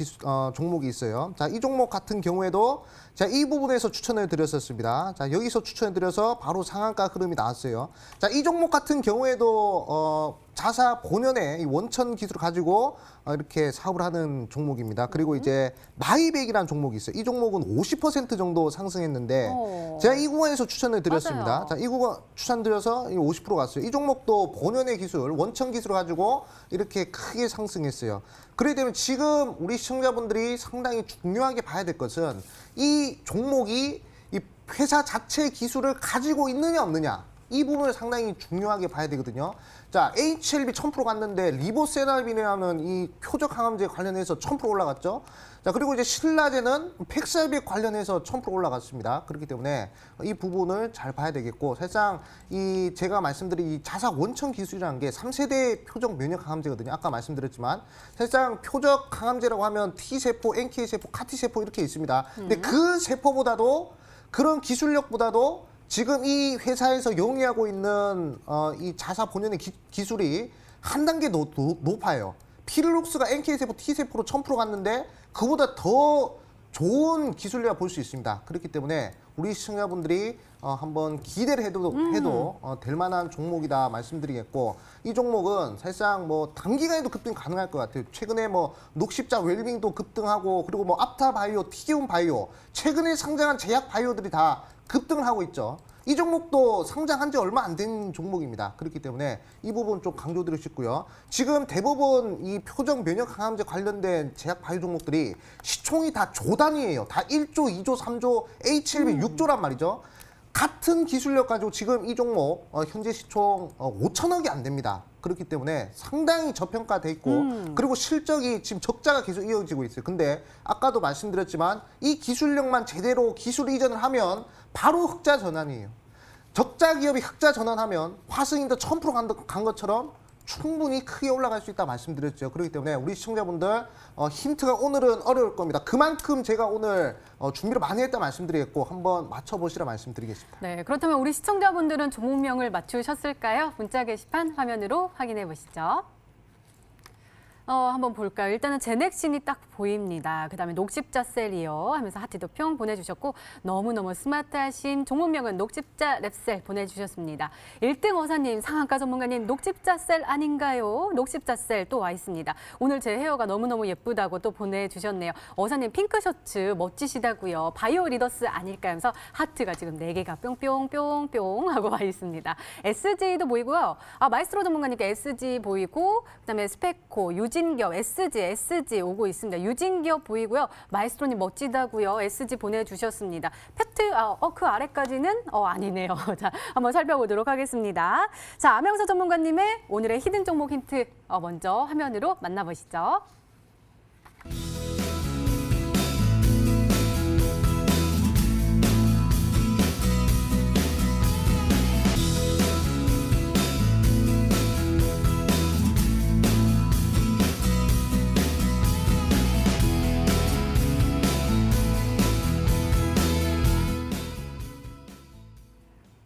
[SPEAKER 3] 종목이 있어요. 자, 이 종목 같은 경우에도 자, 이 부분에서 추천을 드렸었습니다. 자, 여기서 추천을 드려서 바로 상한가 흐름이 나왔어요. 자, 이 종목 같은 경우에도 자사 본연의 이 원천 기술을 가지고 이렇게 사업을 하는 종목입니다. 그리고 이제 마이백이라는 종목이 있어요. 이 종목은 50% 정도 상승했는데 제가 이 구간에서 추천을 드렸습니다.
[SPEAKER 1] 맞아요.
[SPEAKER 3] 자, 이 구간 추천드려서 50% 갔어요. 이 종목도 본연의 기술, 원천 기술을 가지고 이렇게 크게 상승했어요. 그렇기 때문에 지금 우리 시청자분들이 상당히 중요하게 봐야 될 것은 이 종목이 이 회사 자체 기술을 가지고 있느냐 없느냐 이 부분을 상당히 중요하게 봐야 되거든요. 자, HLB 1000% 갔는데 리보세라빈이라는 이 표적 항암제 관련해서 1000% 올라갔죠. 자, 그리고 이제 신라제는 팩살백 관련해서 1000% 올라갔습니다. 그렇기 때문에 이 부분을 잘 봐야 되겠고, 사실상 이 제가 말씀드린 이 자사 원천 기술이라는 게 3세대 표적 면역 항암제거든요. 아까 말씀드렸지만 사실상 표적 항암제라고 하면 T세포, NK세포, 카티세포 이렇게 있습니다. 근데 그 세포보다도 그런 기술력보다도 지금 이 회사에서 영위하고 있는 이 자사 본연의 기술이 한 단계 높아요. 피를록스가 NK세포, T세포로 1000% 갔는데 그보다 더 좋은 기술이라 볼 수 있습니다. 그렇기 때문에 우리 시청자분들이 한번 기대를 해도 될 만한 종목이다 말씀드리겠고, 이 종목은 사실상 뭐 단기간에도 급등 가능할 것 같아요. 최근에 뭐 녹십자 웰빙도 급등하고, 그리고 뭐 앞타바이오, 티기온바이오 최근에 상장한 제약 바이오들이 다 급등을 하고 있죠. 이 종목도 상장한 지 얼마 안 된 종목입니다. 그렇기 때문에 이 부분 좀 강조드리고 싶고요. 지금 대부분 이 표적 면역 항암제 관련된 제약 바이오 종목들이 시총이 다 조 단위예요. 다 1조, 2조, 3조, H1B 6조란 말이죠. 같은 기술력 가지고 지금 이 종목 현재 시총 5천억이 안 됩니다. 그렇기 때문에 상당히 저평가돼 있고, 그리고 실적이 지금 적자가 계속 이어지고 있어요. 근데 아까도 말씀드렸지만 이 기술력만 제대로 기술 이전을 하면 바로 흑자 전환이에요. 적자 기업이 흑자 전환하면 화승인도 1000% 간 것처럼 충분히 크게 올라갈 수 있다 말씀드렸죠. 그렇기 때문에 우리 시청자분들 힌트가 오늘은 어려울 겁니다. 그만큼 제가 오늘 준비를 많이 했다 말씀드리겠고, 한번 맞춰보시라 말씀드리겠습니다.
[SPEAKER 1] 네, 그렇다면 우리 시청자분들은 종목명을 맞추셨을까요? 문자 게시판 화면으로 확인해 보시죠. 한번 볼까요? 일단은 제넥신이 딱 보입니다. 그다음에 녹십자셀이요 하면서 하트 두 평 보내주셨고, 너무너무 스마트하신 종목명은 녹십자 랩셀 보내주셨습니다. 1등 어사님, 상한가 전문가님, 녹십자셀 아닌가요? 녹십자셀 또 와 있습니다. 오늘 제 헤어가 너무너무 예쁘다고 또 보내주셨네요. 어사님 핑크 셔츠 멋지시다고요. 바이오 리더스 아닐까 하면서 하트가 지금 4개가 뿅뿅뿅뿅 하고 와 있습니다. SG도 보이고요. 마이스트로 전문가님께 SG 보이고, 그다음에 스페코, 유진기업, SG 오고 있습니다. 유진기업 보이고요. 마이스트로님 멋지다고요. SG 보내주셨습니다. 팩트, 그 아래까지는 아니네요. 자, 한번 살펴보도록 하겠습니다. 자, 암영서 전문가님의 오늘의 히든 종목 힌트 먼저 화면으로 만나보시죠.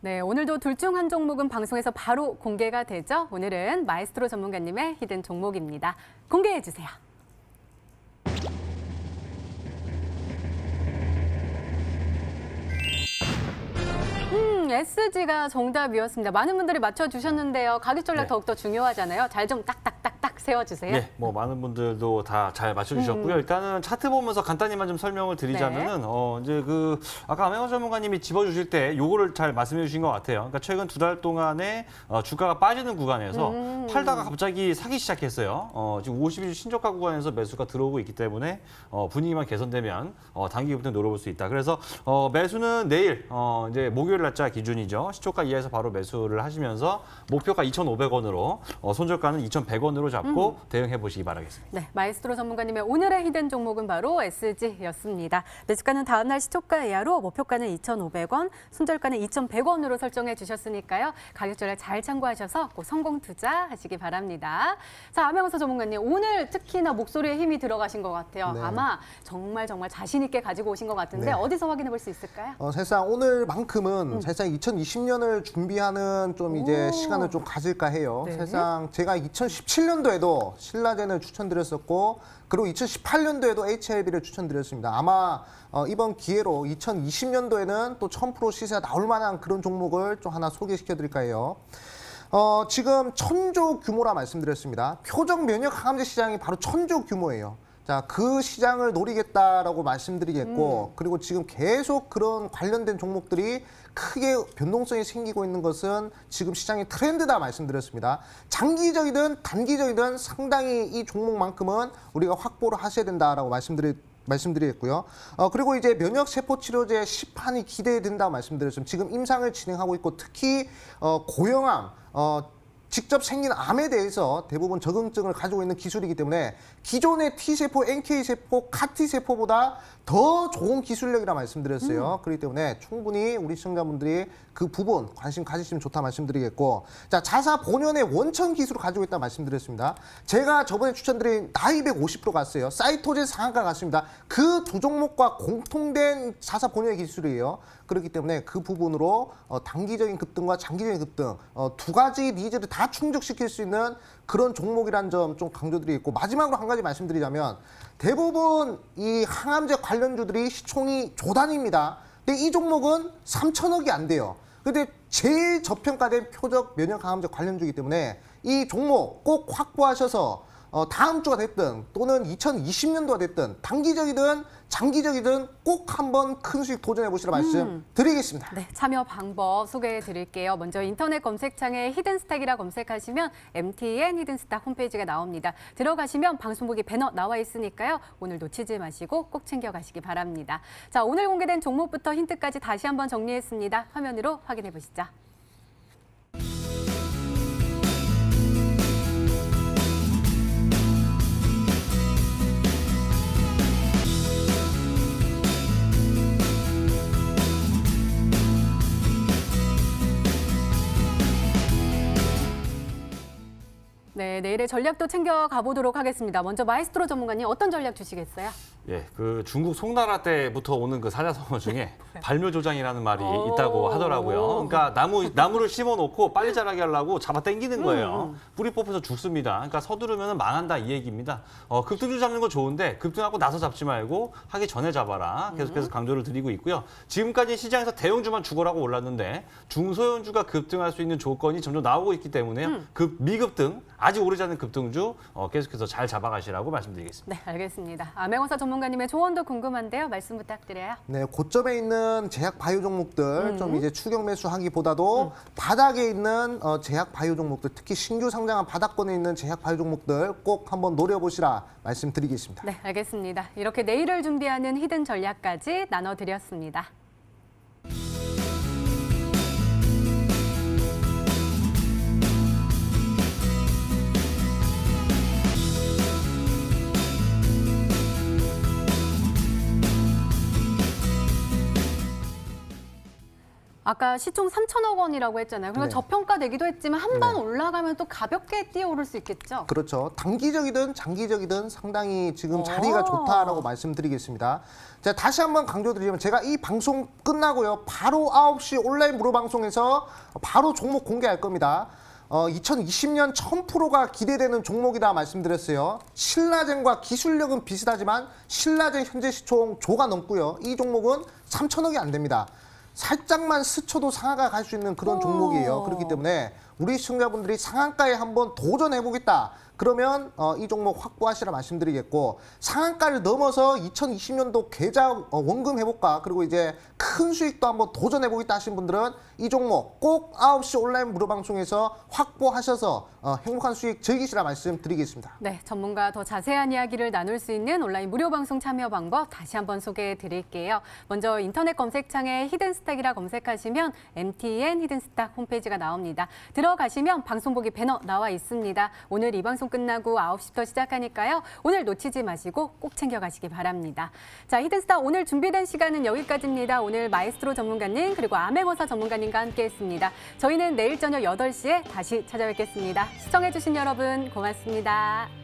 [SPEAKER 1] 네, 오늘도 둘 중 한 종목은 방송에서 바로 공개가 되죠. 오늘은 마에스트로 전문가님의 히든 종목입니다. 공개해 주세요. SG가 정답이었습니다. 많은 분들이 맞춰주셨는데요. 가격 전략
[SPEAKER 2] 네.
[SPEAKER 1] 더욱더 중요하잖아요. 잘 좀 딱딱딱딱 세워주세요.
[SPEAKER 2] 네, 뭐 많은 분들도 다 잘 맞춰주셨고요. 일단은 차트 보면서 간단히만 좀 설명을 드리자면은 이제 그 아까 암행원 전문가님이 짚어주실 때 요거를 잘 말씀해 주신 것 같아요. 그러니까 최근 2달 동안에 주가가 빠지는 구간에서 팔다가 갑자기 사기 시작했어요. 지금 50일 신저가 구간에서 매수가 들어오고 있기 때문에 분위기만 개선되면 단기 급등 노려볼 수 있다. 그래서 매수는 내일 이제 목요일 날짜 기준이죠. 시초가 이하에서 바로 매수를 하시면서 목표가 2,500원으로 손절가는 2,100원. 기본으로 잡고 대응해 보시기 바라겠습니다.
[SPEAKER 1] 네, 마에스트로 전문가님의 오늘의 히든 종목은 바로 SG였습니다. 매수가는 다음 날 시초가 이하로 목표가는 2,500원, 손절가는 2,100원으로 설정해 주셨으니까요. 가격 전략 잘 참고하셔서 꼭 성공 투자하시기 바랍니다. 자, 암행어사 전문가님, 오늘 특히나 목소리에 힘이 들어가신 것 같아요.
[SPEAKER 3] 네.
[SPEAKER 1] 아마 정말 자신 있게 가지고 오신 것 같은데
[SPEAKER 3] 네.
[SPEAKER 1] 어디서 확인해 볼 수 있을까요?
[SPEAKER 3] 사실상 오늘만큼은 사실상 2020년을 준비하는 좀 이제
[SPEAKER 1] 오.
[SPEAKER 3] 시간을 좀 가질까 해요.
[SPEAKER 1] 네.
[SPEAKER 3] 사실상 제가 2017년도에도 신라젠을 추천드렸었고 그리고 2018년도에도 HLB를 추천드렸습니다. 아마 이번 기회로 2020년도에는 또 1000% 시세가 나올 만한 그런 종목을 좀 하나 소개시켜 드릴까 해요. 지금 1000조 규모라 말씀드렸습니다. 표적 면역 항암제 시장이 바로 1000조 규모예요. 자, 그 시장을 노리겠다라고 말씀드리겠고, 그리고 지금 계속 그런 관련된 종목들이 크게 변동성이 생기고 있는 것은 지금 시장의 트렌드다 말씀드렸습니다. 장기적이든 단기적이든 상당히 이 종목만큼은 우리가 확보를 하셔야 된다라고 말씀드리겠고요. 그리고 이제 면역세포 치료제 시판이 기대된다 말씀드렸습니다. 지금 임상을 진행하고 있고 특히 고형암, 직접 생긴 암에 대해서 대부분 적응증을 가지고 있는 기술이기 때문에 기존의 T세포, NK세포, CAR-T세포보다 더 좋은 기술력이라 말씀드렸어요. 그렇기 때문에 충분히 우리 시청자분들이 그 부분 관심 가지시면 좋다 말씀드리겠고, 자, 자사 본연의 원천 기술을 가지고 있다 말씀드렸습니다. 제가 저번에 추천드린 나이백 50% 갔어요. 사이토젠 상한가 갔습니다. 그 두 종목과 공통된 자사 본연의 기술이에요. 그렇기 때문에 그 부분으로 단기적인 급등과 장기적인 급등 두 가지 니즈를 다 충족시킬 수 있는 그런 종목이란 점 좀 강조드리겠고, 마지막으로 한 가지 말씀드리자면 대부분 이 항암제 관련주들이 시총이 조단입니다. 근데 이 종목은 3천억이 안 돼요. 근데 제일 저평가된 표적 면역 항암제 관련주이기 때문에 이 종목 꼭 확보하셔서 다음 주가 됐든 또는 2020년도가 됐든 단기적이든 장기적이든 꼭 한번 큰 수익 도전해 보시라 말씀드리겠습니다.
[SPEAKER 1] 네, 참여 방법 소개해 드릴게요. 먼저 인터넷 검색창에 히든스탁이라 검색하시면 MTN 히든스탁 홈페이지가 나옵니다. 들어가시면 방송국이 배너 나와 있으니까요. 오늘 놓치지 마시고 꼭 챙겨가시기 바랍니다. 자, 오늘 공개된 종목부터 힌트까지 다시 한번 정리했습니다. 화면으로 확인해 보시죠. 네, 내일의 전략도 챙겨가 보도록 하겠습니다. 먼저 마에스트로 전문가님 어떤 전략 주시겠어요?
[SPEAKER 2] 예, 그 중국 송나라 때부터 오는 그 사자성어 중에 발묘조장이라는 말이 있다고 하더라고요. 그러니까 나무를 심어놓고 빨리 자라게 하려고 잡아 당기는 거예요. 뿌리 뽑혀서 죽습니다. 그러니까 서두르면 망한다 이 얘기입니다. 급등주 잡는 거 좋은데 급등하고 나서 잡지 말고 하기 전에 잡아라. 계속해서 강조를 드리고 있고요. 지금까지 시장에서 대형주만 죽어라고 올랐는데 중소형주가 급등할 수 있는 조건이 점점 나오고 있기 때문에 미급등, 아직 오르지 않은 급등주 계속해서 잘 잡아가시라고 말씀드리겠습니다.
[SPEAKER 1] 네, 알겠습니다. 암행어사 전문가님의 조언도 궁금한데요. 말씀 부탁드려요.
[SPEAKER 3] 네, 고점에 있는 제약 바이오 종목들 좀 이제 추격 매수하기보다도 바닥에 있는 제약 바이오 종목들, 특히 신규 상장한 바닥권에 있는 제약 바이오 종목들 꼭 한번 노려보시라 말씀드리겠습니다.
[SPEAKER 1] 네, 알겠습니다. 이렇게 내일을 준비하는 히든 전략까지 나눠드렸습니다. 아까 시총 3천억 원이라고 했잖아요. 그러니까
[SPEAKER 3] 네.
[SPEAKER 1] 저평가되기도 했지만 한 번 올라가면 또 가볍게 뛰어오를 수 있겠죠?
[SPEAKER 3] 그렇죠. 단기적이든 장기적이든 상당히 지금 자리가 좋다라고 말씀드리겠습니다. 자, 다시 한번 강조드리자면 제가 이 방송 끝나고요. 바로 9시 온라인 무료 방송에서 바로 종목 공개할 겁니다. 2020년 1000%가 기대되는 종목이다 말씀드렸어요. 신라젠과 기술력은 비슷하지만 신라젠 현재 시총 조가 넘고요. 이 종목은 3천억이 안 됩니다. 살짝만 스쳐도 상한가 갈 수 있는 그런 종목이에요. 그렇기 때문에 우리 시청자분들이 상한가에 한번 도전해보겠다. 그러면 이 종목 확보하시라 말씀드리겠고, 상한가를 넘어서 2020년도 계좌 원금 해볼까, 그리고 이제 큰 수익도 한번 도전해보겠다 하신 분들은 이 종목 꼭 9시 온라인 무료 방송에서 확보하셔서 행복한 수익 즐기시라 말씀드리겠습니다.
[SPEAKER 1] 네, 전문가 더 자세한 이야기를 나눌 수 있는 온라인 무료 방송 참여 방법 다시 한번 소개해 드릴게요. 먼저 인터넷 검색창에 히든 히든스탁이라 검색하시면 MTN 히든스탁 홈페이지가 나옵니다. 들어가시면 방송 보기 배너 나와 있습니다. 오늘 이 방송 끝나고 9시부터 시작하니까요. 오늘 놓치지 마시고 꼭 챙겨가시기 바랍니다. 자, 히든스탁 오늘 준비된 시간은 여기까지입니다. 오늘 마에스트로 전문가님 그리고 암행어사 전문가님과 함께했습니다. 저희는 내일 저녁 8시에 다시 찾아뵙겠습니다. 시청해주신 여러분 고맙습니다.